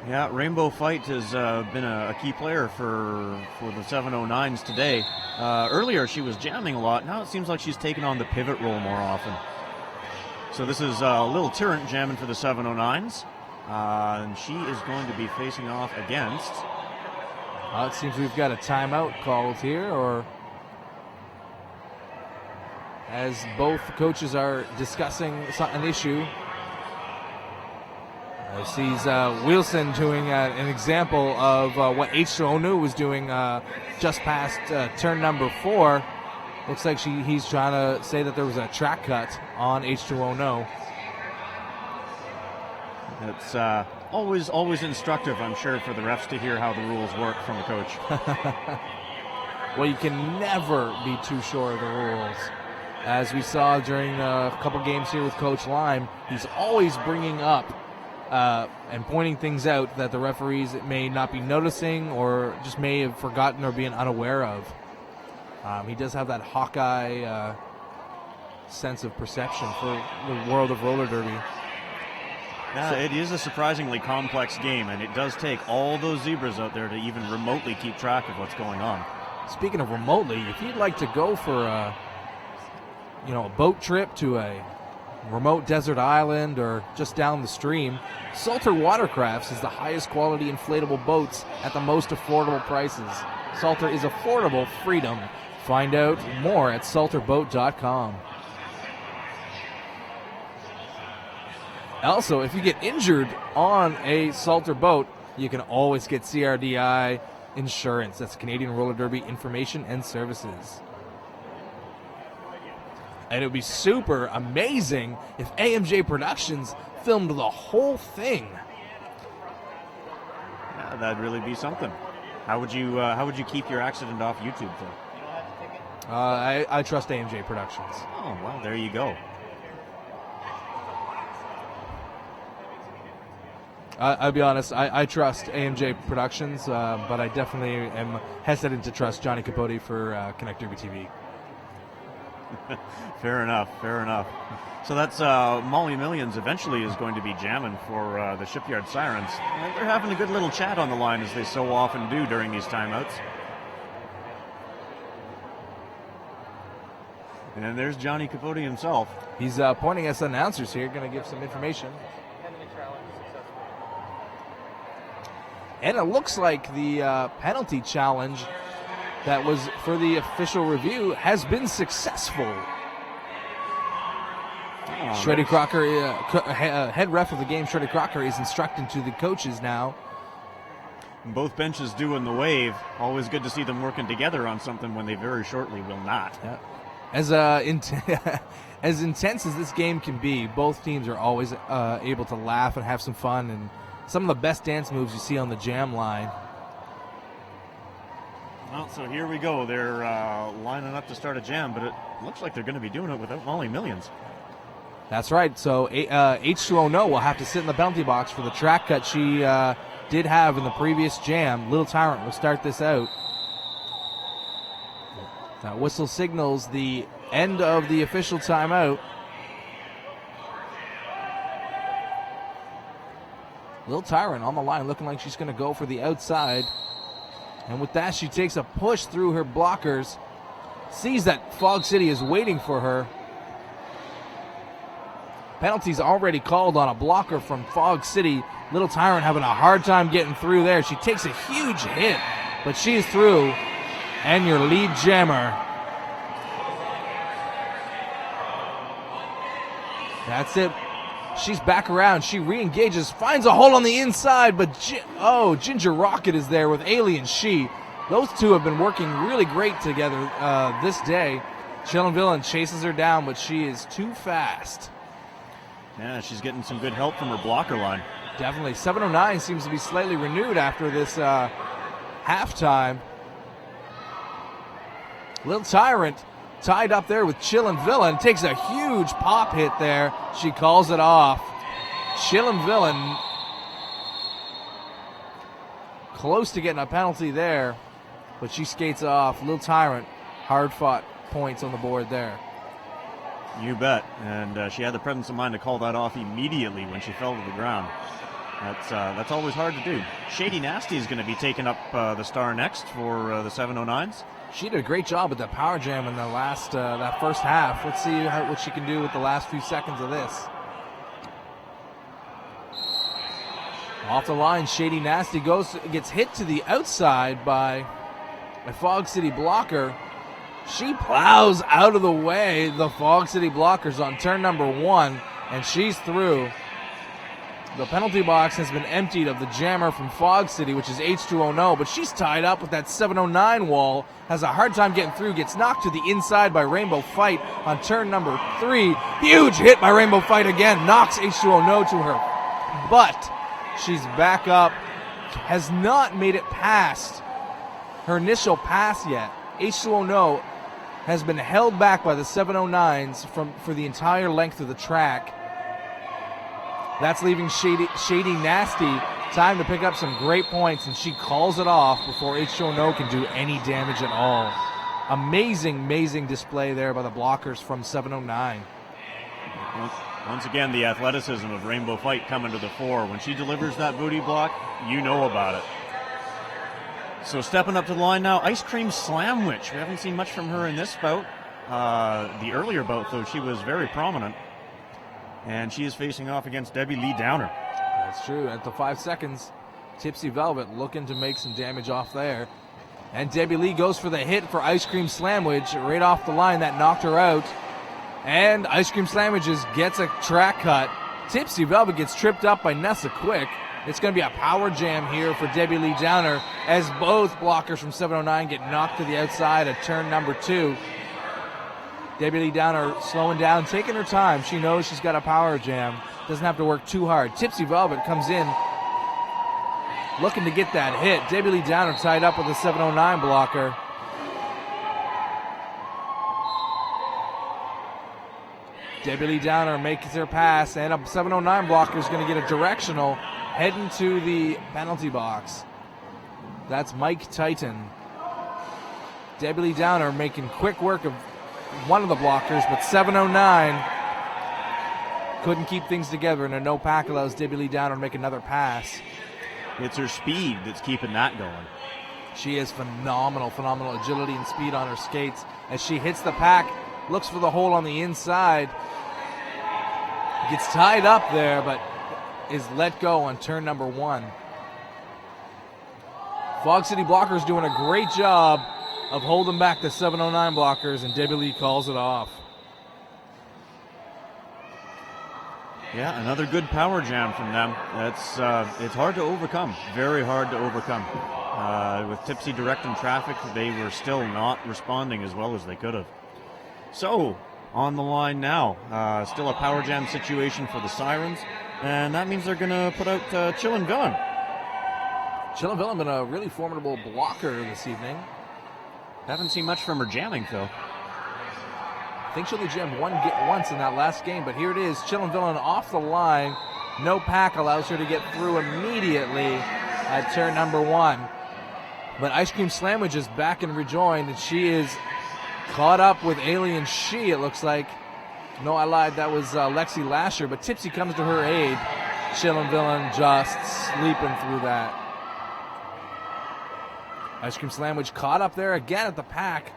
Yeah, Rainbow Fight has been a key player for the 709s today. Earlier she was jamming a lot. Now it seems like she's taken on the pivot role more often. So this is Lil Tyrant jamming for the 709s. And she is going to be facing off against... It seems we've got a timeout called here, or as both coaches are discussing an issue. I sees Wilson doing an example of what H2O was doing just past turn number 4. Looks like he's trying to say that there was a track cut on H2O. It's always instructive, I'm sure, for the refs to hear how the rules work from a coach. Well, you can never be too sure of the rules. As we saw during a couple games here with Coach Lime, he's always bringing up and pointing things out that the referees may not be noticing or just may have forgotten or being unaware of. He does have that Hawkeye sense of perception for the world of roller derby. Yeah, it is a surprisingly complex game, and it does take all those zebras out there to even remotely keep track of what's going on. speaking of remotely, if you'd like to go for a boat trip to a remote desert island or just down the stream, Salter Watercrafts is the highest quality inflatable boats at the most affordable prices. Salter is affordable freedom. Find out more at salterboat.com. Also, if you get injured on a Salter boat, you can always get CRDI insurance. That's Canadian Roller Derby Information and Services. And it would be super amazing if AMJ Productions filmed the whole thing. Yeah, that'd really be something. How would you keep your accident off YouTube, though? I trust AMJ Productions. Oh, well, there you go. I'll be honest, I trust AMJ Productions, but I definitely am hesitant to trust Johnny Capote for Connect Derby TV. Fair enough. So that's Molly Millions eventually is going to be jamming for the Shipyard Sirens. And they're having a good little chat on the line, as they so often do during these timeouts. And there's Johnny Capote himself. He's pointing us announcers here, going to give some information. And it looks like the penalty challenge that was for the official review has been successful. Shreddy Crocker, head ref of the game, Shreddy Crocker, is instructing to the coaches now. Both benches doing the wave. Always good to see them working together on something when they very shortly will not. Yeah. As intense as this game can be, both teams are always able to laugh and have some fun, and some of the best dance moves you see on the jam line. Well, so here we go. They're lining up to start a jam, but it looks like they're going to be doing it without Molly Millions. That's right. So H2O No will have to sit in the penalty box for the track cut she did have in the previous jam. Little Tyrant will start this out. That whistle signals the end of the official timeout. Little Tyrant on the line, looking like she's going to go for the outside. And with that, she takes a push through her blockers. Sees that Fog City is waiting for her. Penalty's already called on a blocker from Fog City. Little Tyrant having a hard time getting through there. She takes a huge hit, but she's through. And your lead jammer. That's it. She's back around. She re-engages, finds a hole on the inside, but Ginger Rocket is there with Alien She. Those two have been working really great together this day. Shellen Villain chases her down, but she is too fast. Yeah, she's getting some good help from her blocker line. Definitely. 7:09 seems to be slightly renewed after this halftime. Little Tyrant tied up there with Chillin' Villain, takes a huge pop hit there. She calls it off. Chillin' Villain close to getting a penalty there, but she skates off. Little Tyrant, hard fought points on the board there. You bet. And she had the presence of mind to call that off immediately when she fell to the ground. That's always hard to do. Shady Nasty is going to be taking up the star next for the 709s. She did a great job with that power jam in the last that first half. Let's see what she can do with the last few seconds of this. Off the line, Shady Nasty gets hit to the outside by a Fog City blocker. She plows out of the way the Fog City blockers on turn number 1, and she's through. The penalty box has been emptied of the jammer from Fog City, which is H2O No, but she's tied up with that 709 wall, has a hard time getting through, gets knocked to the inside by Rainbow Fight on turn number 3. Huge hit by Rainbow Fight again, knocks H2O No to her butt. She's back up, has not made it past her initial pass yet. H2O No has been held back by the 709s for the entire length of the track. That's leaving Shady Nasty time to pick up some great points, and she calls it off before H2O No can do any damage at all. Amazing display there by the blockers from 709. Once again, the athleticism of Rainbow Fight coming to the fore. When she delivers that booty block, you know about it. So stepping up to the line now, Ice Cream Slamwich. We haven't seen much from her in this bout. The earlier bout, though, she was very prominent. And she is facing off against Debbie Lee Downer. That's true. At the 5 seconds, Tipsy Velvet looking to make some damage off there. And Debbie Lee goes for the hit for Ice Cream Slamwich right off the line. That knocked her out. And Ice Cream Slamwiches gets a track cut. Tipsy Velvet gets tripped up by Nessa Quick. It's going to be a power jam here for Debbie Lee Downer as both blockers from 709 get knocked to the outside at turn number 2. Debbie Lee Downer slowing down, taking her time. She knows she's got a power jam. Doesn't have to work too hard. Tipsy Velvet comes in looking to get that hit. Debbie Lee Downer tied up with a 709 blocker. Debbie Lee Downer makes her pass, and a 709 blocker is going to get a directional heading to the penalty box. That's Mike Titan. Debbie Lee Downer making quick work of one of the blockers, but 709 couldn't keep things together, and a no pack allows Debbie Lee Downer to make another pass. It's her speed that's keeping that going. She has phenomenal agility and speed on her skates as she hits the pack, looks for the hole on the inside, gets tied up there, but is let go on turn number 1. Fog City blockers doing a great job of holding back the 709 blockers, and Debbie Lee calls it off. Yeah, another good power jam from them. It's hard to overcome, very hard to overcome. With Tipsy directing traffic, they were still not responding as well as they could have. So, on the line now, still a power jam situation for the Sirens, and that means they're going to put out Chillin' Villain. Chillin' Villain been a really formidable blocker this evening. Haven't seen much from her jamming, Phil. I think she only jammed once in that last game, but here it is. Chillin' Villain off the line. No pack allows her to get through immediately at turn number 1. But Ice Cream Slamwich is back and rejoined, and she is caught up with Alien She, it looks like. No, I lied. That was Lexi Lasher, but Tipsy comes to her aid. Chillin' Villain just sleeping through that. Ice Cream Slamwich caught up there again at the pack.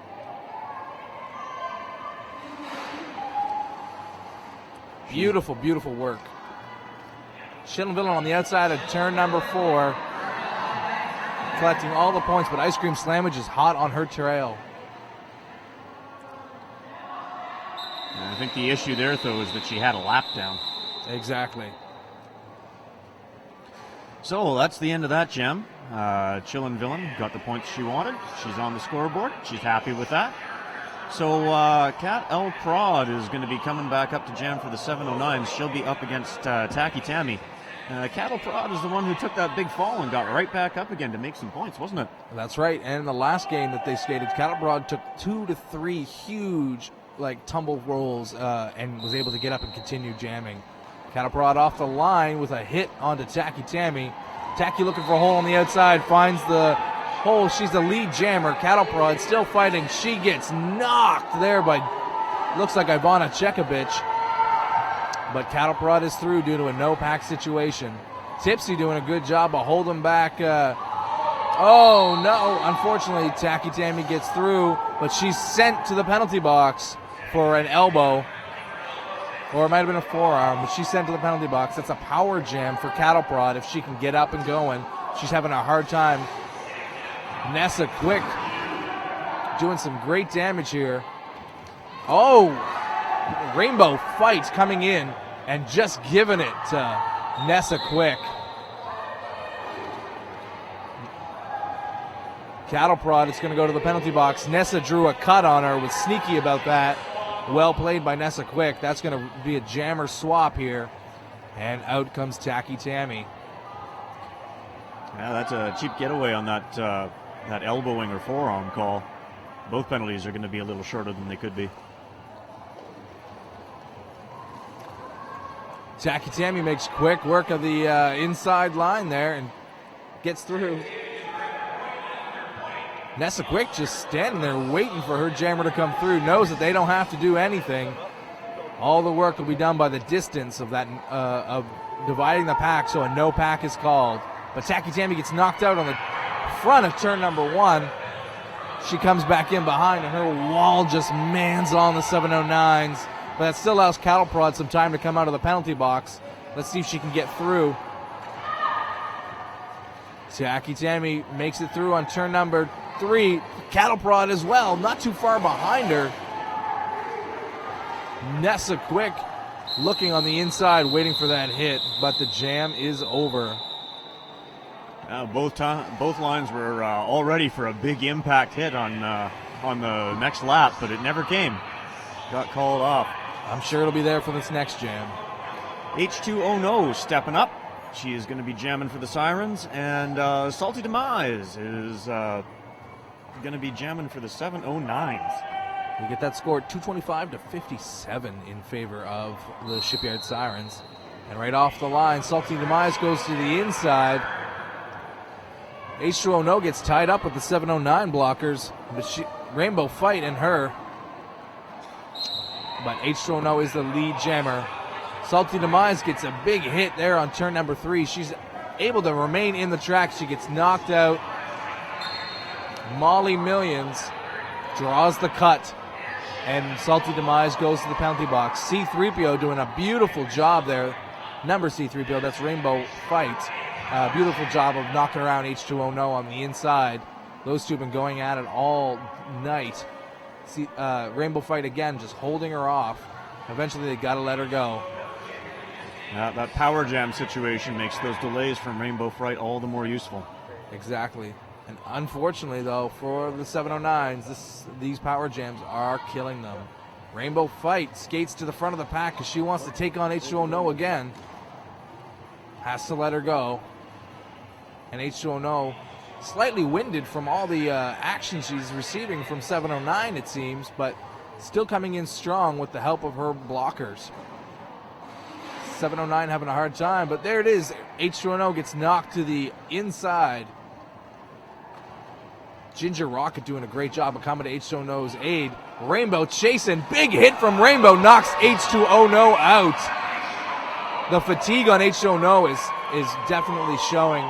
Beautiful, beautiful work. Chillin' Villain on the outside of turn number 4. Collecting all the points, but Ice Cream Slamwich is hot on her trail. And I think the issue there, though, is that she had a lap down. Exactly. So that's the end of that gem. Chillin' Villain got the points she wanted. She's on the scoreboard. She's happy with that. So Kat L. Prod is going to be coming back up to jam for the 709s. She'll be up against Tacky Tammy. Kat L. Prod is the one who took that big fall and got right back up again to make some points, wasn't it? That's right. And in the last game that they skated, Kat L. Prod took 2 to 3 huge tumble rolls and was able to get up and continue jamming. Kat L. Prod off the line with a hit onto Tacky Tammy. Tacky looking for a hole on the outside, finds the hole. She's the lead jammer. Kat L. Prod still fighting. She gets knocked there by, looks like Ivana Chekovich. But Kat L. Prod is through due to a no-pack situation. Tipsy doing a good job of holding back. Oh, no. Unfortunately, Tacky Tammy gets through, but she's sent to the penalty box for an elbow. Or it might have been a forearm, but she's sent to the penalty box. That's a power jam for Kat L. Prod if she can get up and going. She's having a hard time. Nessa Quick doing some great damage here. Oh, Rainbow Fights coming in and just giving it to Nessa Quick. Kat L. Prod is going to go to the penalty box. Nessa drew a cut on her, was sneaky about that. Well played by Nessa Quick. That's going to be a jammer swap here. And out comes Tacky Tammy. Yeah, that's a cheap getaway on that elbowing or forearm call. Both penalties are going to be a little shorter than they could be. Tacky Tammy makes quick work of the inside line there and gets through. Nessa Quick just standing there waiting for her jammer to come through. Knows that they don't have to do anything. All the work will be done by the distance of that of dividing the pack, so a no pack is called. But Tacky Tammy gets knocked out on the front of turn number 1. She comes back in behind, and her wall just mans on the 709s. But that still allows Cattle Prod some time to come out of the penalty box. Let's see if she can get through. Jackie Tammy makes it through on turn number 3. Cattle Prod as well, not too far behind her. Nessa Quick looking on the inside, waiting for that hit, but the jam is over. Both lines were all ready for a big impact hit on the next lap, but it never came. Got called off. I'm sure it'll be there for this next jam. H2O No stepping up. She is going to be jamming for the Sirens, and Salty Demise is going to be jamming for the 709s. We get that score 225 to 57 in favor of the Shipyard Sirens. And right off the line, Salty Demise goes to the inside. H2O No gets tied up with the 709 blockers, but Rainbow Fight and her. But H2O No is the lead jammer. Salty Demise gets a big hit there on turn number 3. She's able to remain in the track. She gets knocked out. Molly Millions draws the cut, and Salty Demise goes to the penalty box. C3PO doing a beautiful job there. Number C3PO, that's Rainbow Fight. Beautiful job of knocking around H2O No on the inside. Those two have been going at it all night. Rainbow Fight again, just holding her off. Eventually they got to let her go. That power jam situation makes those delays from Rainbow Fight all the more useful. Exactly. And unfortunately, though, for the 709s, these power jams are killing them. Rainbow Fight skates to the front of the pack because she wants to take on H2O No again. Has to let her go. And H2O No slightly winded from all the action she's receiving from 709, it seems, but still coming in strong with the help of her blockers. 709 having a hard time, but there it is. H2O No gets knocked to the inside. Ginger Rocket doing a great job of coming to H2O No's aid. Rainbow chasing. Big hit from Rainbow knocks H2O No out. The fatigue on H2O No is definitely showing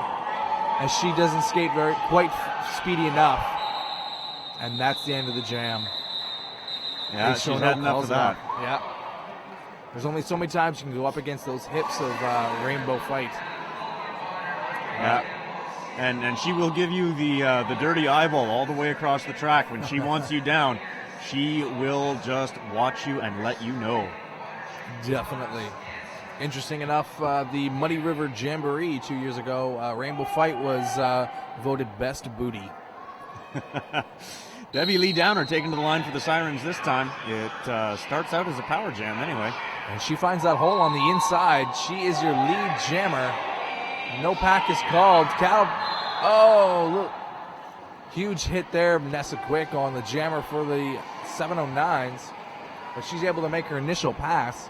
as she doesn't skate quite speedy enough. And that's the end of the jam. Yeah, she's had enough of that. Yeah. There's only so many times you can go up against those hips of Rainbow Fight. Yeah. And she will give you the dirty eyeball all the way across the track. When she wants you down, she will just watch you and let you know. Definitely. Interesting enough, the Muddy River Jamboree 2 years ago, Rainbow Fight was voted best booty. Debbie Lee Downer taken to the line for the Sirens this time. It starts out as a power jam anyway. And she finds that hole on the inside. She is your lead jammer. No pack is called. Oh, look. Huge hit there, Nessa Quick on the jammer for the 709s. But she's able to make her initial pass.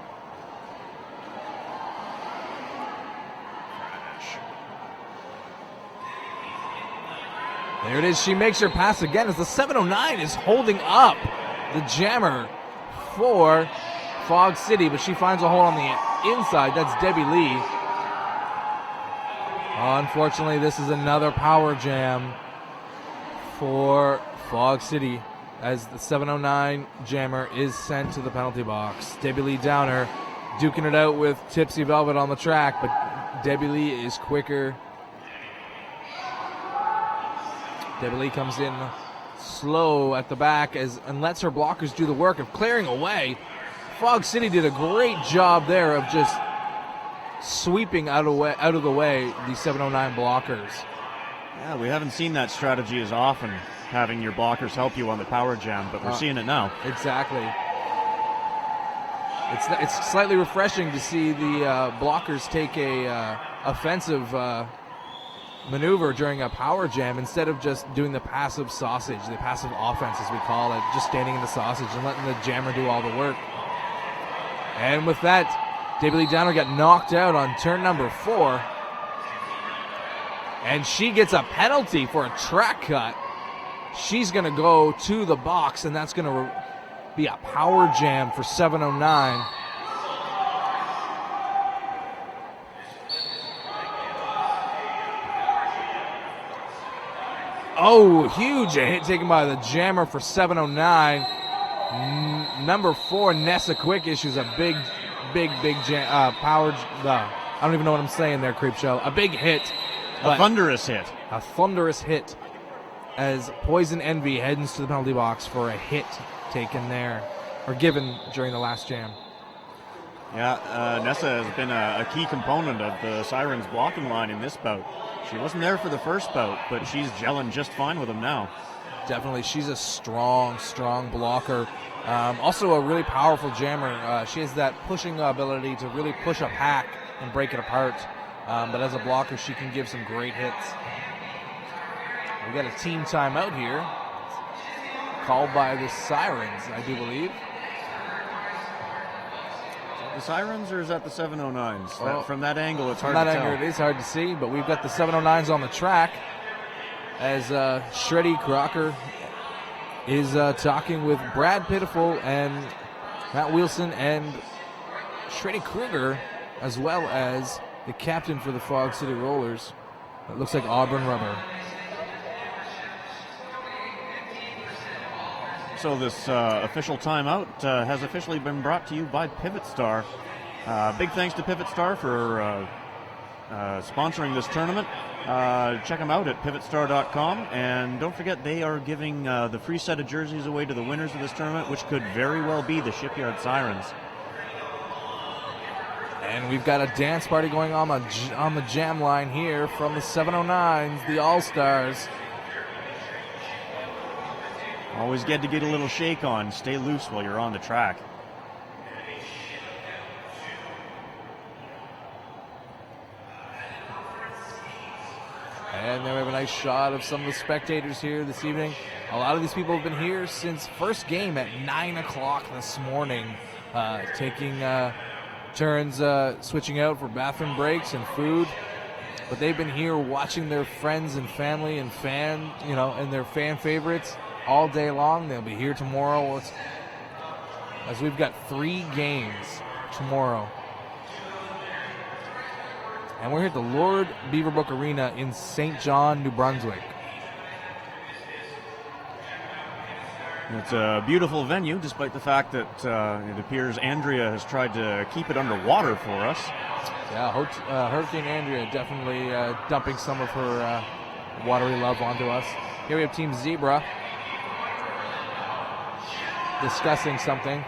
There it is. She makes her pass again as the 709 is holding up the jammer for Fog City, but she finds a hole on the inside. That's Debbie Lee. Unfortunately, this is another power jam for Fog City as the 709 jammer is sent to the penalty box. Debbie Lee Downer duking it out with Tipsy Velvet on the track, but Debbie Lee is quicker. Debbie Lee comes in slow at the back and lets her blockers do the work of clearing away. Fog City did a great job there of just sweeping out of the way the 709 blockers. Yeah, we haven't seen that strategy as often, having your blockers help you on the power jam, but we're seeing it now. Exactly. It's slightly refreshing to see the blockers take a offensive maneuver during a power jam instead of just doing the passive sausage, the passive offense as we call it, just standing in the sausage and letting the jammer do all the work. And with that, Debbie Lee Downer got knocked out on turn number 4. And she gets a penalty for a track cut. She's going to go to the box, and that's going to be a power jam for 709. Oh, huge hit taken by the jammer for 709. Number 4, Nessa Quick issues a big power. I don't even know what I'm saying there, Creepshow. A big hit. A thunderous hit. A thunderous hit as Poison Envy heads to the penalty box for a hit taken there, or given during the last jam. Yeah, Nessa has been a key component of the Sirens blocking line in this bout. She wasn't there for the first bout, but she's gelling just fine with them now. Definitely, she's a strong blocker. Also a really powerful jammer. She has that pushing ability to really push a pack and break it apart. But as a blocker, she can give some great hits. We got a team timeout here, called by the Sirens, I do believe. The Sirens, or is that the 709s? Well, from that angle, it's hard to From that tell. angle, it is hard to see, but we've got the 709s on the track as Shreddy Crocker is talking with Brad Pitiful and Matt Wilson and Shreddy Kruger, as well as the captain for the Fog City Rollers. It looks like Auburn Rubber. So this official timeout has officially been brought to you by Pivot Star. Big thanks to Pivot Star for sponsoring this tournament. Check them out at pivotstar.com, and don't forget they are giving the free set of jerseys away to the winners of this tournament, which could very well be the Shipyard Sirens. And we've got a dance party going on the jam line here from the 709s, the All-Stars. Always good to get a little shake on. Stay loose while you're on the track. And there we have a nice shot of some of the spectators here this evening. A lot of these people have been here since first game at 9 o'clock this morning, taking turns switching out for bathroom breaks and food. But they've been here watching their friends and family and and their fan favorites all day long. They'll be here tomorrow as we've got 3 games tomorrow. And we're here at the Lord Beaverbrook Arena in St. John, New Brunswick. It's a beautiful venue, despite the fact that it appears Andrea has tried to keep it underwater for us. Yeah, Hurricane Andrea definitely dumping some of her watery love onto us. Here we have Team Zebra discussing something.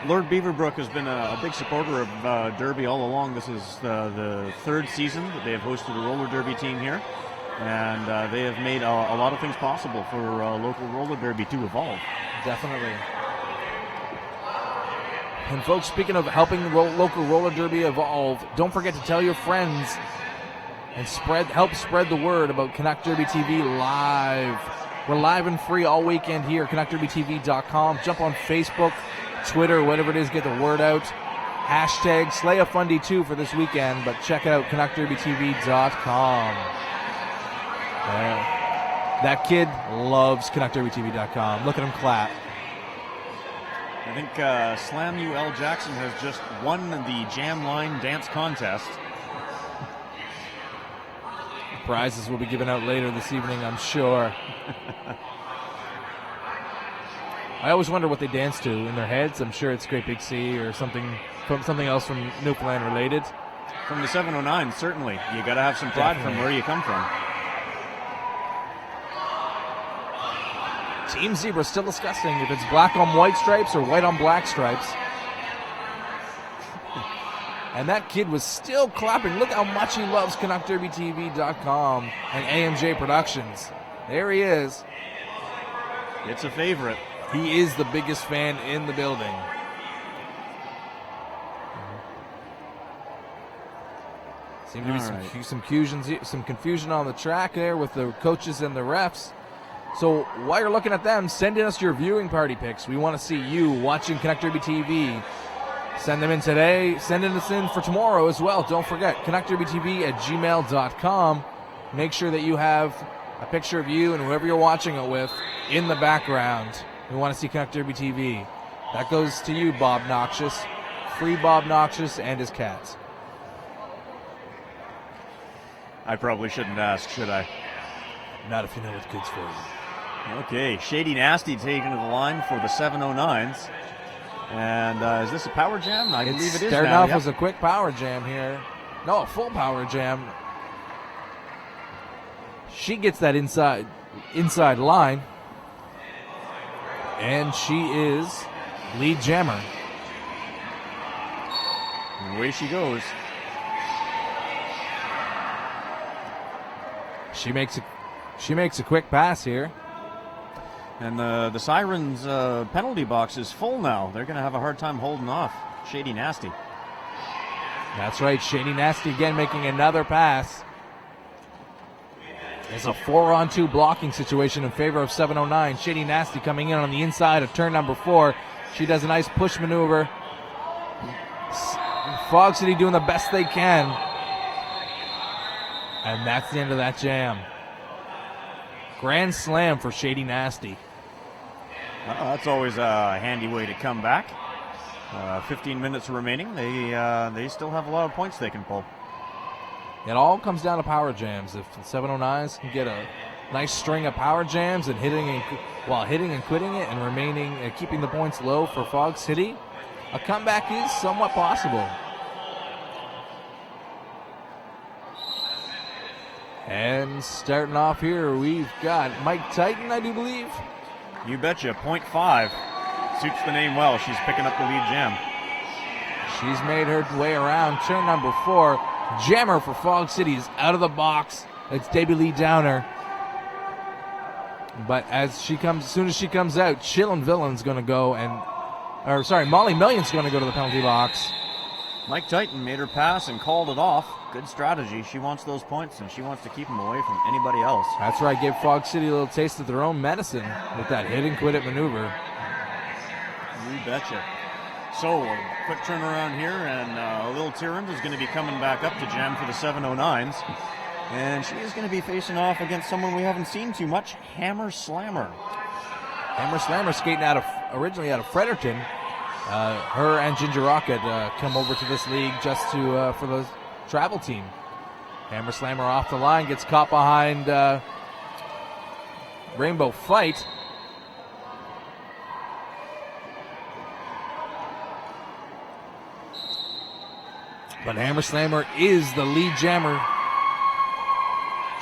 Lord Beaverbrook has been a big supporter of Derby all along. This is the 3rd season that they have hosted a roller derby team here, and they have made a lot of things possible for local roller derby to evolve. Definitely. And folks, speaking of helping the local roller derby evolve, don't forget to tell your friends and help spread the word about Canuck Derby TV live. We're live and free all weekend here at CanuckDerbyTV.com. Jump on Facebook, Twitter, whatever it is, get the word out. Hashtag SlayAFundy2 for this weekend, but check out CanuckDerbyTV.com. That kid loves CanuckDerbyTV.com. Look at him clap. I think Slam UL Jackson has just won the Jam Line Dance Contest. Prizes will be given out later this evening, I'm sure. I always wonder what they dance to in their heads. I'm sure it's Great Big Sea or something else from Newfoundland related. From the 709, certainly. You got to have some pride from where you come from. Team Zebra still discussing if it's black on white stripes or white on black stripes. And that kid was still clapping. Look how much he loves CanuckDerbyTV.com and AMJ Productions. There he is. It's a favorite. He is the biggest fan in the building. Seems to be some confusion on the track there with the coaches and the refs. So while you're looking at them, send in us your viewing party pics. We want to see you watching Canuck Derby TV. Send them in today. Send us in for tomorrow as well. Don't forget, CanuckDerbyTV@gmail.com. Make sure that you have a picture of you and whoever you're watching it with in the background. We want to see Canuck Derby TV. That goes to you, Bob Noxious. Free Bob Noxious and his cats. I probably shouldn't ask, should I? Not if you know what's good for you. Okay, Shady Nasty taking to the line for the 709s. And is this a power jam? I believe it is started now. off Yep. as a quick power jam here. No, a full power jam. She gets that inside line. And she is lead jammer. And away she goes. She makes a quick pass here. And the Sirens penalty box is full now. They're going to have a hard time holding off Shady Nasty. That's right, Shady Nasty again making another pass. It's a 4-on-2 blocking situation in favor of 709. Shady Nasty coming in on the inside of turn number 4. She does a nice push maneuver. Fog City doing the best they can. And that's the end of that jam. Grand slam for Shady Nasty. That's always a handy way to come back. 15 minutes remaining. They still have a lot of points they can pull. It all comes down to power jams. If the 709s can get a nice string of power jams and hitting and quitting it and remaining keeping the points low for Fog City, a comeback is somewhat possible. And starting off here, we've got Mike Titan, I do believe. You betcha, 0.5. Suits the name well. She's picking up the lead jam. She's made her way around turn number 4. Jammer for Fog City is out of the box. It's Debbie Lee Downer. But as soon as she comes out, Chillin' Villain's going to go Molly Million's going to go to the penalty box. Mike Titan made her pass and called it off. Good strategy. She wants those points, and she wants to keep them away from anybody else. That's right. Gave Fog City a little taste of their own medicine with that hit and quit it maneuver. You betcha. So, a quick turnaround here, and Lil Tyrant is going to be coming back up to jam for the 709s. And she is going to be facing off against someone we haven't seen too much, Hammer Slammer. Hammer Slammer skating originally out of Fredericton. Her and Ginger Rocket come over to this league just for the travel team. Hammer Slammer off the line, gets caught behind Rainbow Fight. But Hammer Slammer is the lead jammer.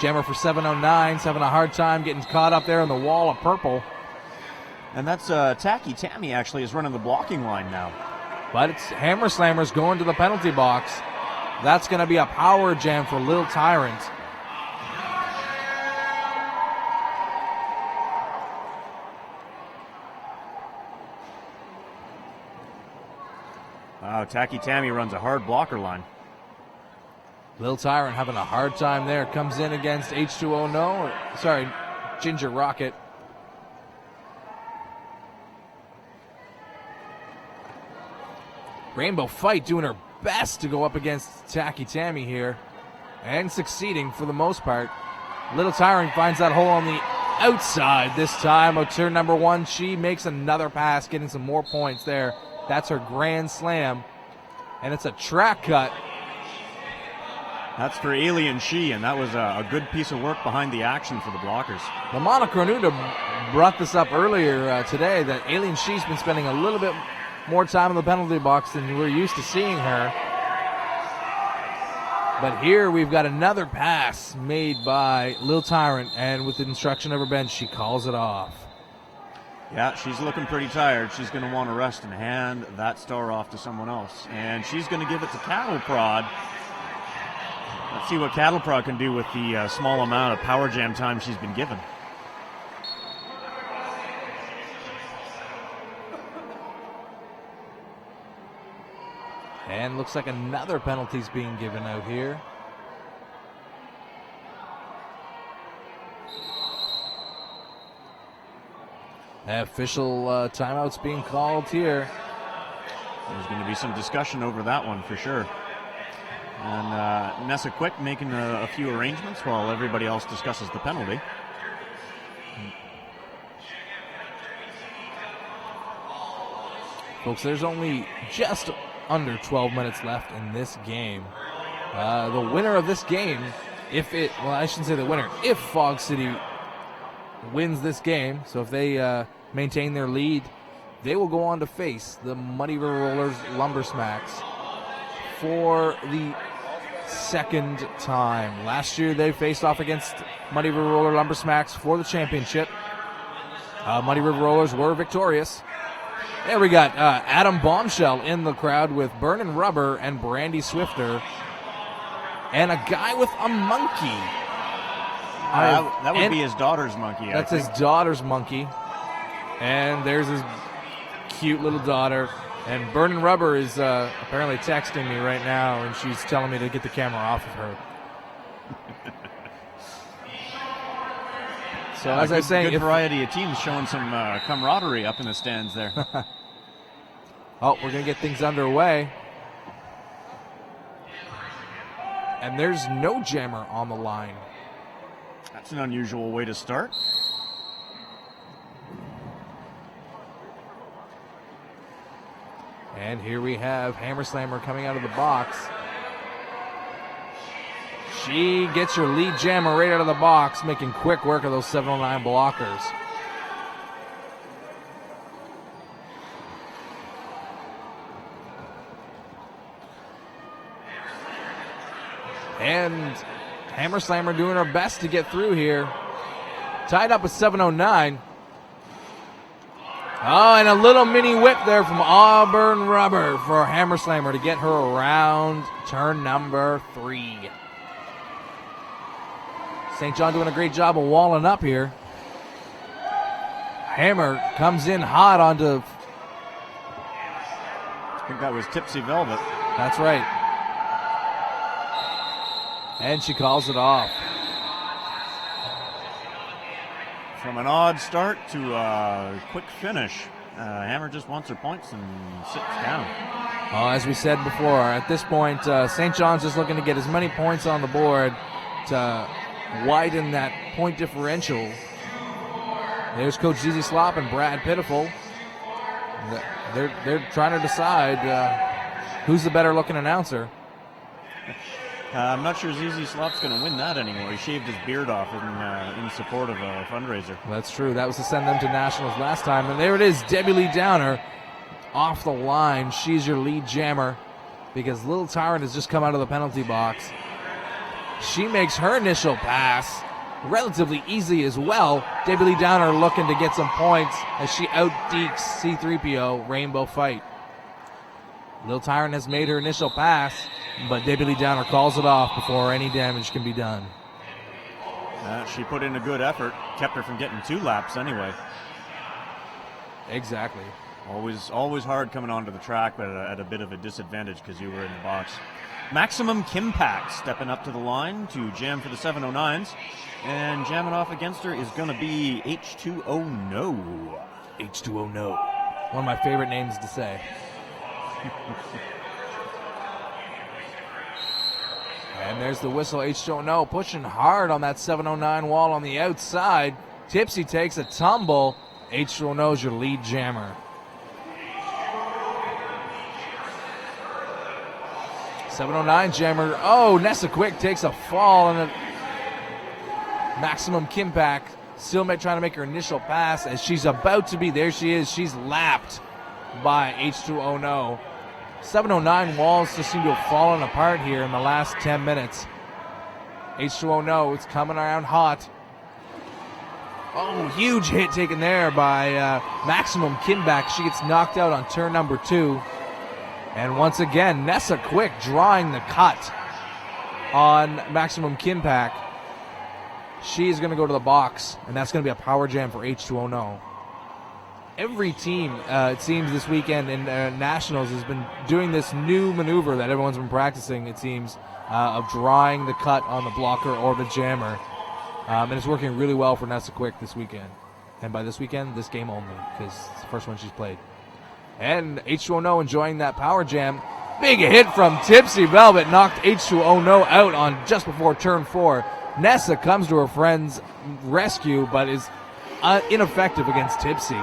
Jammer for 709's having a hard time getting caught up there in the wall of purple. And that's Tacky Tammy actually is running the blocking line now. But it's Hammer Slammer's going to the penalty box. That's going to be a power jam for Lil Tyrant. Wow, Tacky Tammy runs a hard blocker line. Lil Tyrant having a hard time there. Comes in against Ginger Rocket. Rainbow Fight doing her best to go up against Tacky Tammy here. And succeeding for the most part. Little Tyrant finds that hole on the outside this time of turn number 1. She makes another pass, getting some more points there. That's her grand slam. And it's a track cut. That's for Alien She, and that was a good piece of work behind the action for the blockers. Lamana Cornuda brought this up earlier today that Alien She's been spending a little bit more time in the penalty box than we're used to seeing her. But here we've got another pass made by Lil Tyrant, and with the instruction of her bench, she calls it off. Yeah, she's looking pretty tired. She's going to want to rest and hand that star off to someone else. And she's going to give it to Cattle Prod. Let's see what Cattle Prod can do with the small amount of power jam time she's been given. And looks like another penalty's being given out here. Official timeout's being called here. There's going to be some discussion over that one for sure. And Nessa Quick making a few arrangements while everybody else discusses the penalty. Folks, there's only just under 12 minutes left in this game. The winner of this game I shouldn't say the winner. If Fog City wins this game, so if they maintain their lead, they will go on to face the Muddy River Rollers Lumber Smacks for the second time. Last year they faced off against Muddy River Roller Lumber Smacks for the championship. Muddy River Rollers were victorious. There we got Adam Bombshell in the crowd with Burnin' Rubber and Brandy Swifter. And a guy with a monkey. That would be his daughter's monkey. That's his daughter's monkey. And there's his cute little daughter. And Burnin' Rubber is apparently texting me right now, and she's telling me to get the camera off of her. So as I was saying, good variety of teams showing some camaraderie up in the stands there. Oh, we're going to get things underway. And there's no jammer on the line. That's an unusual way to start. And here we have Hammer Slammer coming out of the box. She gets her lead jammer right out of the box, making quick work of those 709 blockers. And Hammer Slammer doing her best to get through here. Tied up with 709. Oh, and a little mini whip there from Auburn Rubber for Hammer Slammer to get her around turn number 3. St. John doing a great job of walling up here. Hammer comes in hot onto... I think that was Tipsy Velvet. That's right. And she calls it off. From an odd start to a quick finish, Hammer just wants her points and sits down. Oh, as we said before, at this point, St. John's just looking to get as many points on the board to widen that point differential. There's Coach ZZ Slop and Brad Pitiful. They're trying to decide who's the better looking announcer. I'm not sure ZZ Slop's going to win that anymore. He shaved his beard off in support of a fundraiser. That's true. That was to send them to nationals last time. And there it is, Debbie Lee Downer off the line. She's your lead jammer because Little Tyrant has just come out of the penalty box. She makes her initial pass relatively easy as well. Debbie Lee Downer looking to get some points as she outdeeks C-3PO Rainbow Fight. Little Tyrant has made her initial pass, but Debbie Lee Downer calls it off before any damage can be done. She put in a good effort, kept her from getting 2 laps anyway. Exactly. Always hard coming onto the track, but at a bit of a disadvantage because you were in the box. Maximum Kimpact stepping up to the line to jam for the 709s. And jamming off against her is going to be H2O No. H2O No. One of my favorite names to say. And there's the whistle. H2O No pushing hard on that 709 wall on the outside. Tipsy takes a tumble. H2O No is your lead jammer. 709 jammer. Oh, Nessa Quick takes a fall, and a Maximum Kimpact still trying to make her initial pass as she's about to be. There she is. She's lapped by H2O No. 709 walls just seem to have fallen apart here in the last 10 minutes. H2O No, it's coming around hot. Oh, huge hit taken there by Maximum Kimpact. She gets knocked out on turn number 2. And once again, Nessa Quick drawing the cut on Maximum Kimpact. She's going to go to the box, and that's going to be a power jam for H2O No. Every team, it seems, this weekend in Nationals has been doing this new maneuver that everyone's been practicing, it seems, of drawing the cut on the blocker or the jammer. And it's working really well for Nessa Quick this weekend. And by this weekend, this game only, because it's the first one she's played. And H2O No enjoying that power jam. Big hit from Tipsy Velvet, knocked H2O No out on just before turn 4. Nessa comes to her friend's rescue, but is ineffective against Tipsy.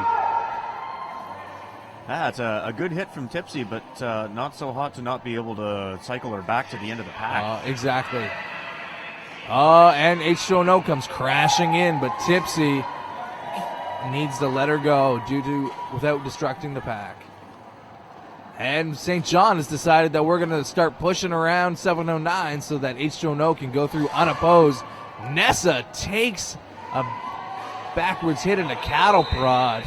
That's a good hit from Tipsy, but not so hot to not be able to cycle her back to the end of the pack. Exactly. And H2O comes crashing in, but Tipsy needs to let her go without distracting the pack. And St. John has decided that we're going to start pushing around 709 so that H2O can go through unopposed. Nessa takes a backwards hit and a cattle prod.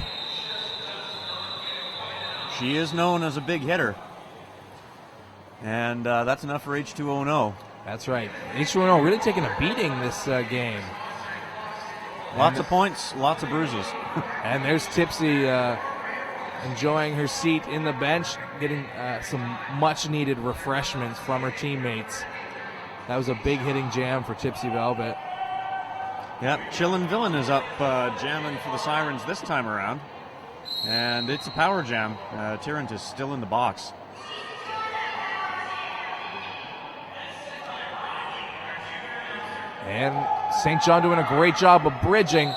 She is known as a big hitter. And that's enough for H2O. That's right. H2O really taking a beating this game. Lots of points, lots of bruises. And there's Tipsy enjoying her seat in the bench, getting some much-needed refreshments from her teammates. That was a big hitting jam for Tipsy Velvet. Yep, Chillin' Villain is up jamming for the Sirens this time around. And it's a power jam. Tyrant is still in the box. And St. John doing a great job of bridging.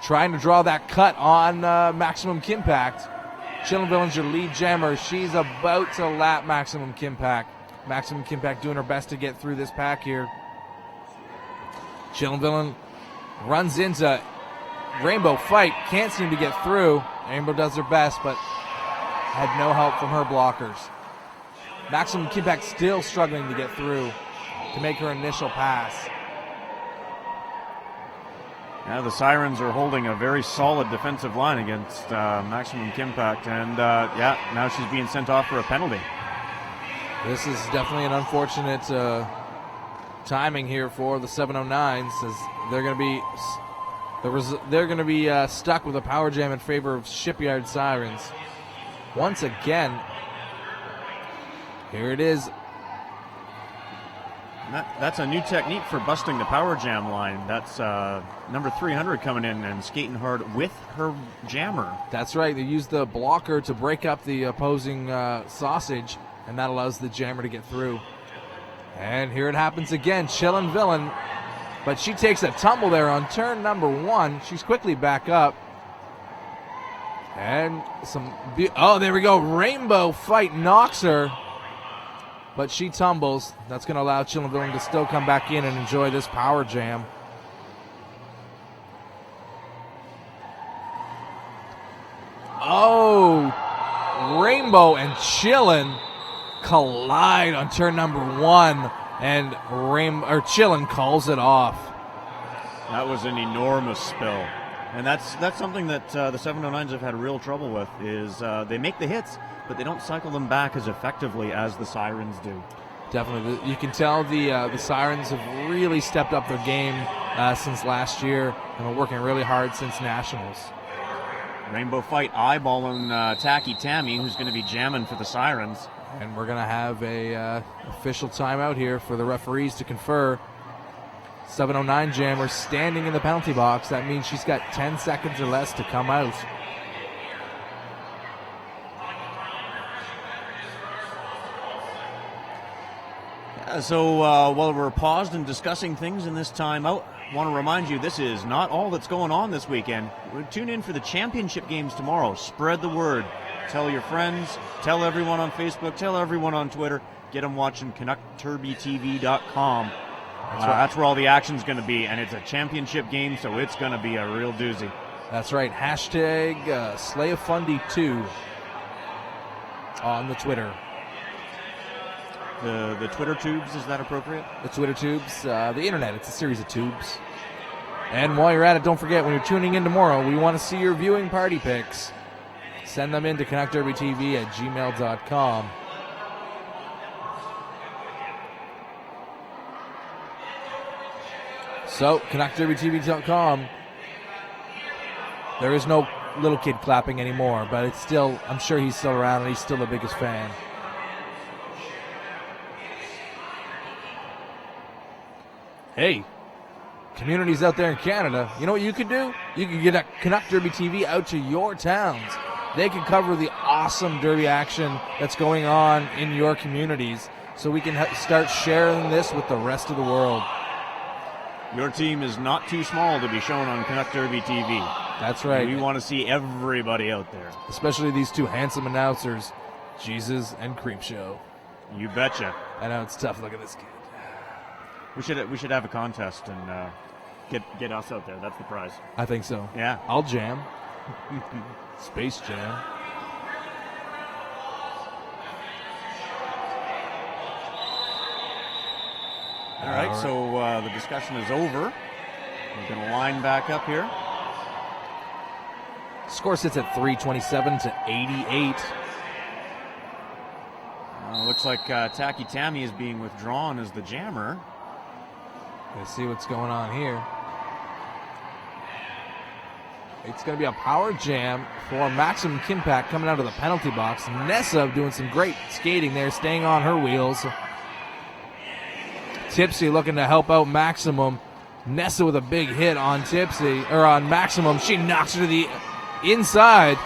Trying to draw that cut on Maximum Kimpact. Chillin' Villain's your lead jammer. She's about to lap Maximum Kimpact. Maximum Kimpact doing her best to get through this pack here. Chillin' Villain runs into Rainbow Fight. Can't seem to get through. Rainbow does her best, but had no help from her blockers. Maximum Kimpact still struggling to get through to make her initial pass. Yeah, the Sirens are holding a very solid defensive line against Maximum Kimpact, and now she's being sent off for a penalty. This is definitely an unfortunate timing here for the 709s, as they're going to be stuck with a power jam in favor of Shipyard Sirens. Once again, here it is. That's a new technique for busting the power jam line. That's number 300 coming in and skating hard with her jammer. That's right. They use the blocker to break up the opposing sausage, and that allows the jammer to get through. And here it happens again. Chillin' Villain, but she takes a tumble there on turn number 1. She's quickly back up. And there we go. Rainbow Fight knocks her. But she tumbles. That's going to allow Chillin' Villain to still come back in and enjoy this power jam. Oh, Rainbow and Chillin' collide on turn number 1, and Chillin' calls it off. That was an enormous spill. And that's something that the 709s have had real trouble with, is they make the hits, but they don't cycle them back as effectively as the Sirens do. Definitely. You can tell the Sirens have really stepped up their game since last year and are working really hard since Nationals. Rainbow Fight eyeballing Tacky Tammy, who's going to be jamming for the Sirens. And we're going to have a official timeout here for the referees to confer. 709 jammer standing in the penalty box. That means she's got 10 seconds or less to come out. So while we're paused and discussing things in this timeout, I want to remind you this is not all that's going on this weekend. Tune in for the championship games tomorrow. Spread the word. Tell your friends. Tell everyone on Facebook. Tell everyone on Twitter. Get them watching CanuckTerbyTV.com. That's where all the action's going to be, and it's a championship game, so it's going to be a real doozy. That's right. Hashtag SlayofFundy2 on the Twitter. The Twitter tubes, is that appropriate? The Twitter tubes, the internet, it's a series of tubes. And while you're at it, don't forget, when you're tuning in tomorrow, we want to see your viewing party pics. Send them in to CanuckDerbyTV@gmail.com. So, CanuckDerbyTV.com. There is no little kid clapping anymore, but it's still, I'm sure he's still around and he's still the biggest fan. Hey, communities out there in Canada, you know what you could do? You could get a Canuck Derby TV out to your towns. They can cover the awesome derby action that's going on in your communities, so we can start sharing this with the rest of the world. Your team is not too small to be shown on Canuck Derby TV. That's right. We want to see everybody out there. Especially these two handsome announcers, Jesus and Creepshow. You betcha. I know, it's tough. Look at this kid. We should have a contest and get us out there. That's the prize. I think so. Yeah. I'll jam. Space Jam. All right, so the discussion is over. We're going to line back up here. Score sits at 327 to 88. Looks like Tacky Tammy is being withdrawn as the jammer. Let's see what's going on here. It's going to be a power jam for Maximum Kimpact coming out of the penalty box. Nessa doing some great skating there, staying on her wheels. Tipsy looking to help out Maximum. Nessa with a big hit on on Maximum. She knocks her to the inside.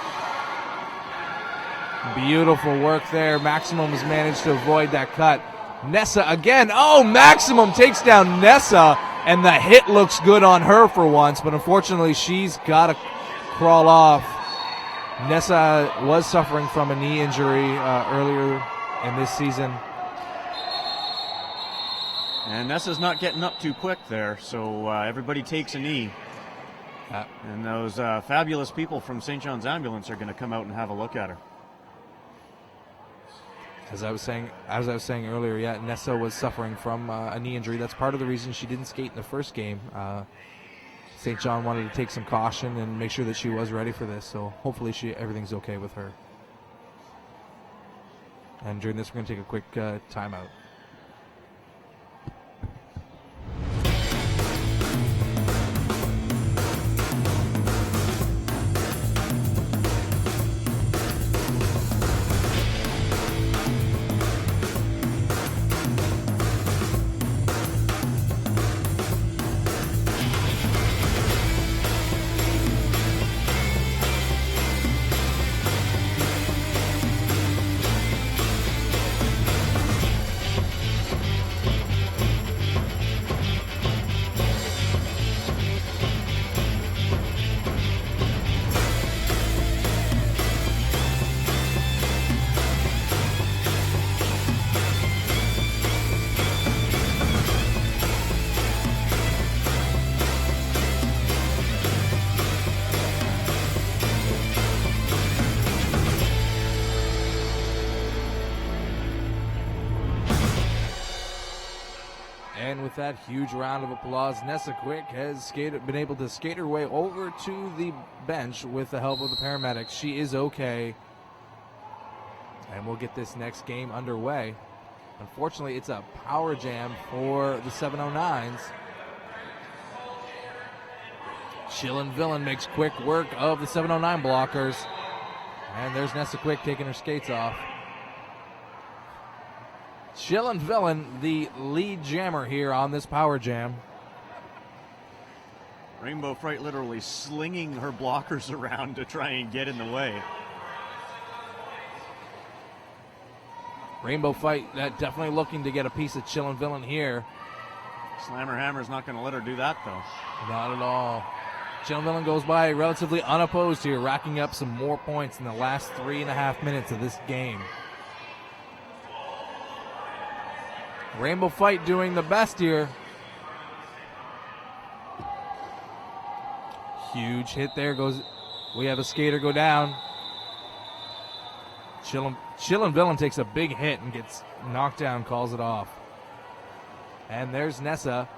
Beautiful work there. Maximum has managed to avoid that cut. Nessa again. Oh, Maximum takes down Nessa, and the hit looks good on her for once, but unfortunately she's got to crawl off. Nessa was suffering from a knee injury earlier in this season. And Nessa's not getting up too quick there, so everybody takes a knee. And those fabulous people from St. John's Ambulance are going to come out and have a look at her. As I was saying earlier, yeah, Nessa was suffering from a knee injury. That's part of the reason she didn't skate in the first game. St. John wanted to take some caution and make sure that she was ready for this. So hopefully everything's okay with her. And during this, we're going to take a quick timeout. And with that huge round of applause, Nessa Quick has been able to skate her way over to the bench with the help of the paramedics. She is okay. And we'll get this next game underway. Unfortunately, it's a power jam for the 709s. Chillin' Villain makes quick work of the 709 blockers. And there's Nessa Quick taking her skates off. Chillin' Villain, the lead jammer here on this power jam. Rainbow Fright literally slinging her blockers around to try and get in the way. Rainbow Fight definitely looking to get a piece of Chillin' Villain here. Slammer Hammer's not going to let her do that, though. Not at all. Chillin' Villain goes by relatively unopposed here, racking up some more points in the last 3.5 minutes of this game. Rainbow Fight doing the best here. Huge hit there goes. We have a skater go down. Chillin' Villain takes a big hit and gets knocked down, calls it off. And there's Nessa.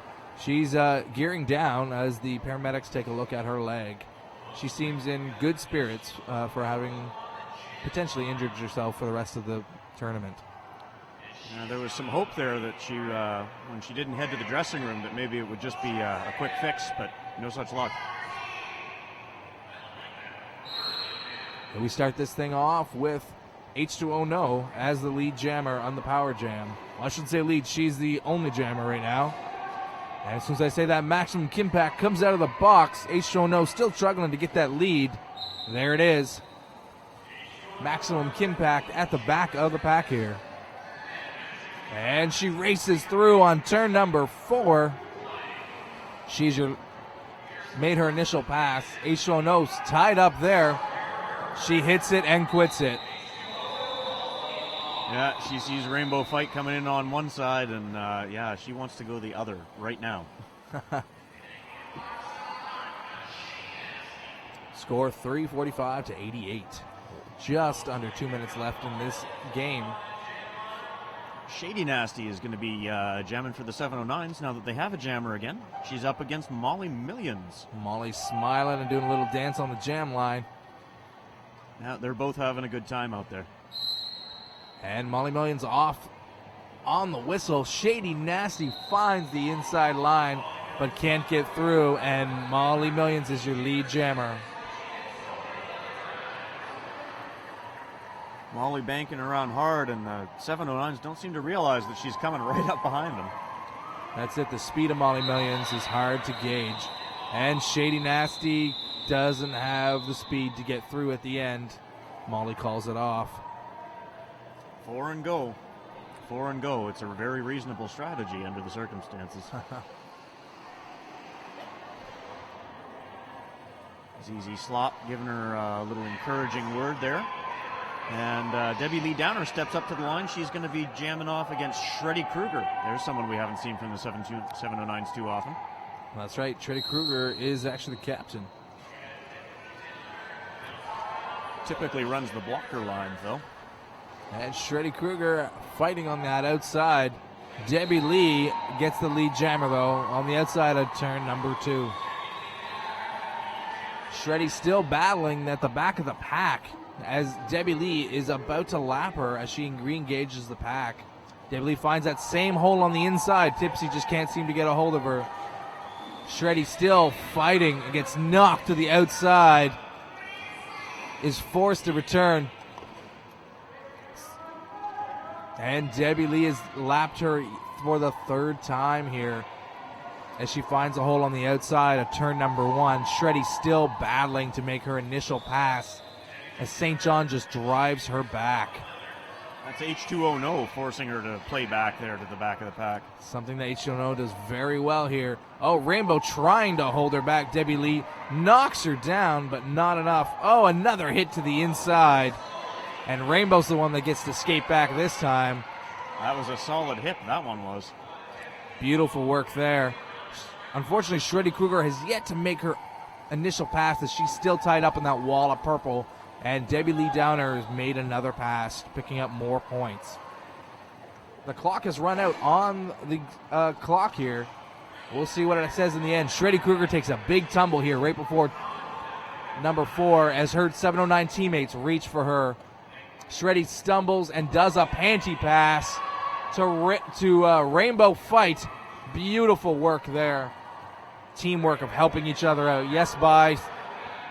She's gearing down as the paramedics take a look at her leg. She seems in good spirits for having potentially injured herself for the rest of the tournament. There was some hope there that she, when she didn't head to the dressing room, that maybe it would just be a quick fix, but no such luck. And we start this thing off with H2O No as the lead jammer on the power jam. Well, I shouldn't say lead, she's the only jammer right now. And as soon as I say that, Maximum Kimpact comes out of the box. H2O No still struggling to get that lead. There it is. Maximum Kimpact at the back of the pack here. And she races through on turn number 4. She's made her initial pass. H2O No tied up there. She hits it and quits it. Yeah, she sees Rainbow Fight coming in on one side, and yeah, she wants to go the other right now. Score 345 to 88. Just under 2 minutes left in this game. Shady Nasty is going to be jamming for the 709s now that they have a jammer again. She's up against Molly Millions. Molly smiling and doing a little dance on the jam line. Yeah, they're both having a good time out there. And Molly Millions off on the whistle. Shady Nasty finds the inside line but can't get through, and Molly Millions is your lead jammer. Molly banking around hard, and the 709s don't seem to realize that she's coming right up behind them. That's it. The speed of Molly Millions is hard to gauge. And Shady Nasty doesn't have the speed to get through at the end. Molly calls it off. 4 and go. 4 and go. It's a very reasonable strategy under the circumstances. ZZ Slop giving her a little encouraging word there. And Debbie Lee Downer steps up to the line. She's going to be jamming off against Shreddy Kruger. There's someone we haven't seen from the 709s too often. That's right. Shreddy Kruger is actually the captain. Typically runs the blocker lines, though. And Shreddy Kruger fighting on that outside. Debbie Lee gets the lead jammer, though, on the outside of turn number 2. Shreddy still battling at the back of the pack as Debbie Lee is about to lap her as she re-engages the pack. Debbie Lee finds that same hole on the inside. Tipsy just can't seem to get a hold of her. Shreddy still fighting and gets knocked to the outside. Is forced to return. And Debbie Lee has lapped her for the 3rd time here as she finds a hole on the outside of turn number 1. Shreddy still battling to make her initial pass as St. John just drives her back. That's H2O forcing her to play back there to the back of the pack. Something that H2O does very well here. Oh, Rainbow trying to hold her back. Debbie Lee knocks her down, but not enough. Oh, another hit to the inside. And Rainbow's the one that gets to skate back this time. That was a solid hit, that one was. Beautiful work there. Unfortunately, Shreddy Kruger has yet to make her initial pass as she's still tied up in that wall of purple. And Debbie Lee Downer has made another pass, picking up more points. The clock has run out on the clock here. We'll see what it says in the end. Shreddy Kruger takes a big tumble here right before number 4 as her 709 teammates reach for her. Shreddy stumbles and does a panty pass to Rainbow Fight. Beautiful work there. Teamwork of helping each other out. Yes, bye.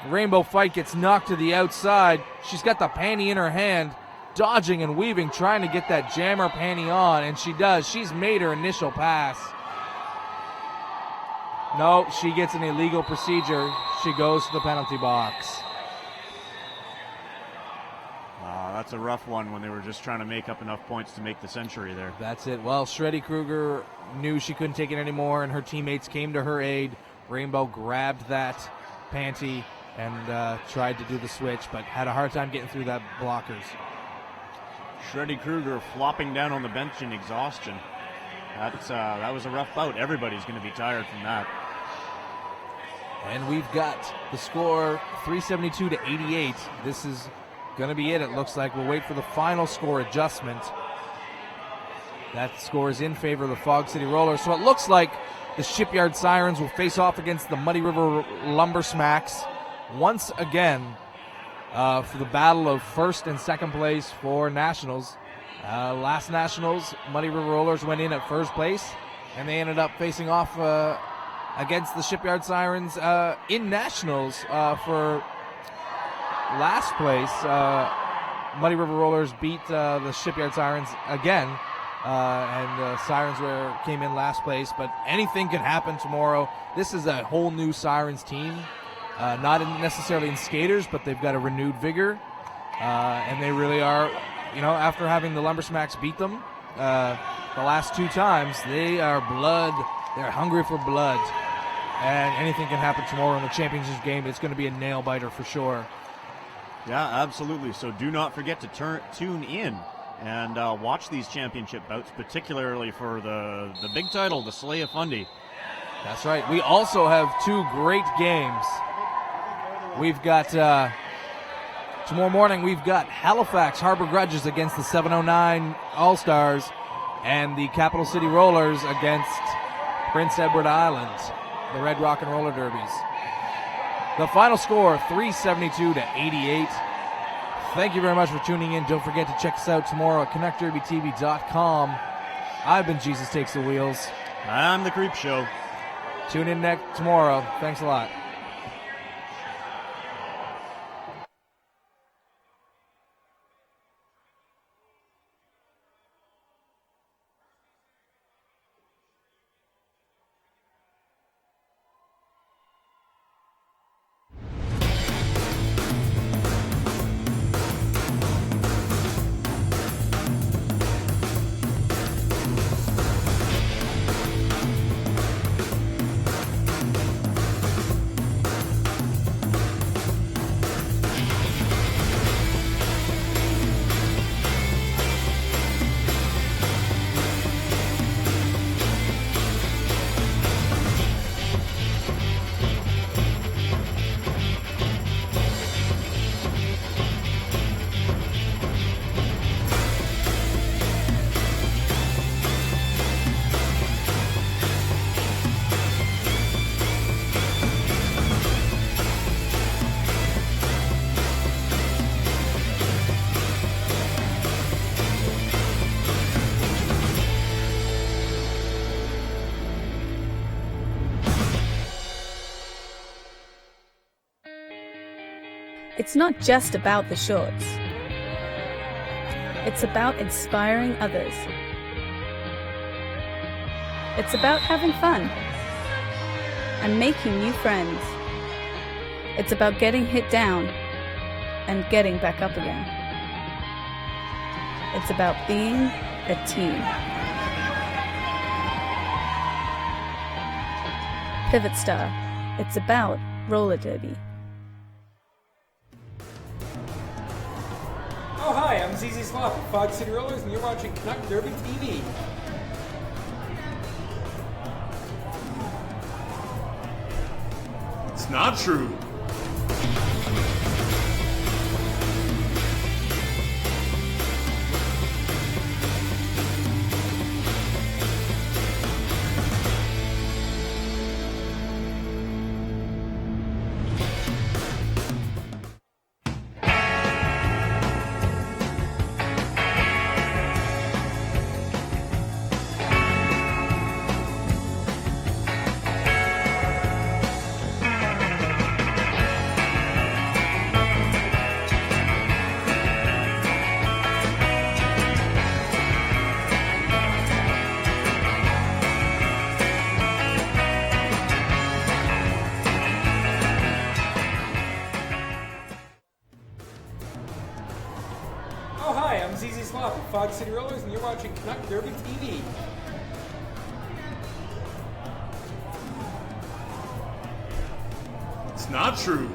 Rainbow Fight gets knocked to the outside. She's got the panty in her hand, dodging and weaving, trying to get that jammer panty on, and she does. She's made her initial pass. No, she gets an illegal procedure. She goes to the penalty box. That's a rough one when they were just trying to make up enough points to make the century there. That's it. Well, Shreddy Kruger knew she couldn't take it anymore, and her teammates came to her aid. Rainbow grabbed that panty and tried to do the switch, but had a hard time getting through that blockers. Shreddy Kruger flopping down on the bench in exhaustion. That was a rough bout. Everybody's going to be tired from that. And we've got the score 372 to 88. This is going to be it. It looks like we'll wait for the final score adjustment. That score is in favor of the Fog City Rollers. So it looks like the Shipyard Sirens will face off against the Muddy River Lumber Smacks once again for the battle of first and second place for Nationals. Last Nationals, Muddy River Rollers went in at first place, and they ended up facing off against the Shipyard Sirens in Nationals for last place. Muddy River Rollers beat the Shipyard Sirens again, and Sirens came in last place, but anything can happen tomorrow. This is a whole new Sirens team, not necessarily in skaters, but they've got a renewed vigor, and they really are, after having the Lumber Smacks beat them the last 2 times, they are they're hungry for blood, and anything can happen tomorrow in the championship game. It's going to be a nail-biter for sure. Yeah, absolutely. So do not forget to tune in and watch these championship bouts, particularly for the big title, the Slay of Fundy. That's right. We also have two great games. We've got, tomorrow morning, we've got Halifax Harbor Grudges against the 709 All-Stars and the Capital City Rollers against Prince Edward Island, the Red Rock and Roller Derbies. The final score, 372 to 88. Thank you very much for tuning in. Don't forget to check us out tomorrow at CanuckDerbyTV.com. I've been Jesus Takes the Wheels. I'm the Creep Show. Tune in tomorrow. Thanks a lot. It's not just about the shorts. It's about inspiring others. It's about having fun and making new friends. It's about getting hit down and getting back up again. It's about being a team. Pivot Star. It's about roller derby. Oh, hi, I'm ZZ Slop of Fog City Rollers, and you're watching Canuck Derby TV. It's not true. Oh, hi, I'm ZZ Slop of Fog City Rollers, and you're watching Canuck Derby TV. It's not true.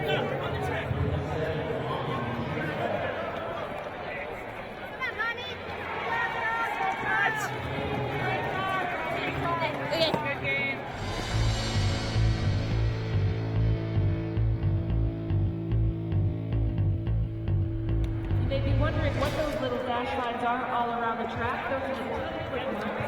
You may be wondering what those little dash lines are all around the track. Those are the quick lines.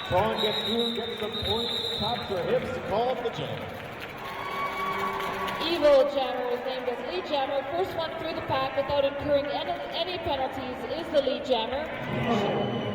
Vaughn gets through, gets the point, taps her hips to call up the jam. Evil Jammer is named as lead jammer. First one through the pack without incurring any penalties is the lead jammer.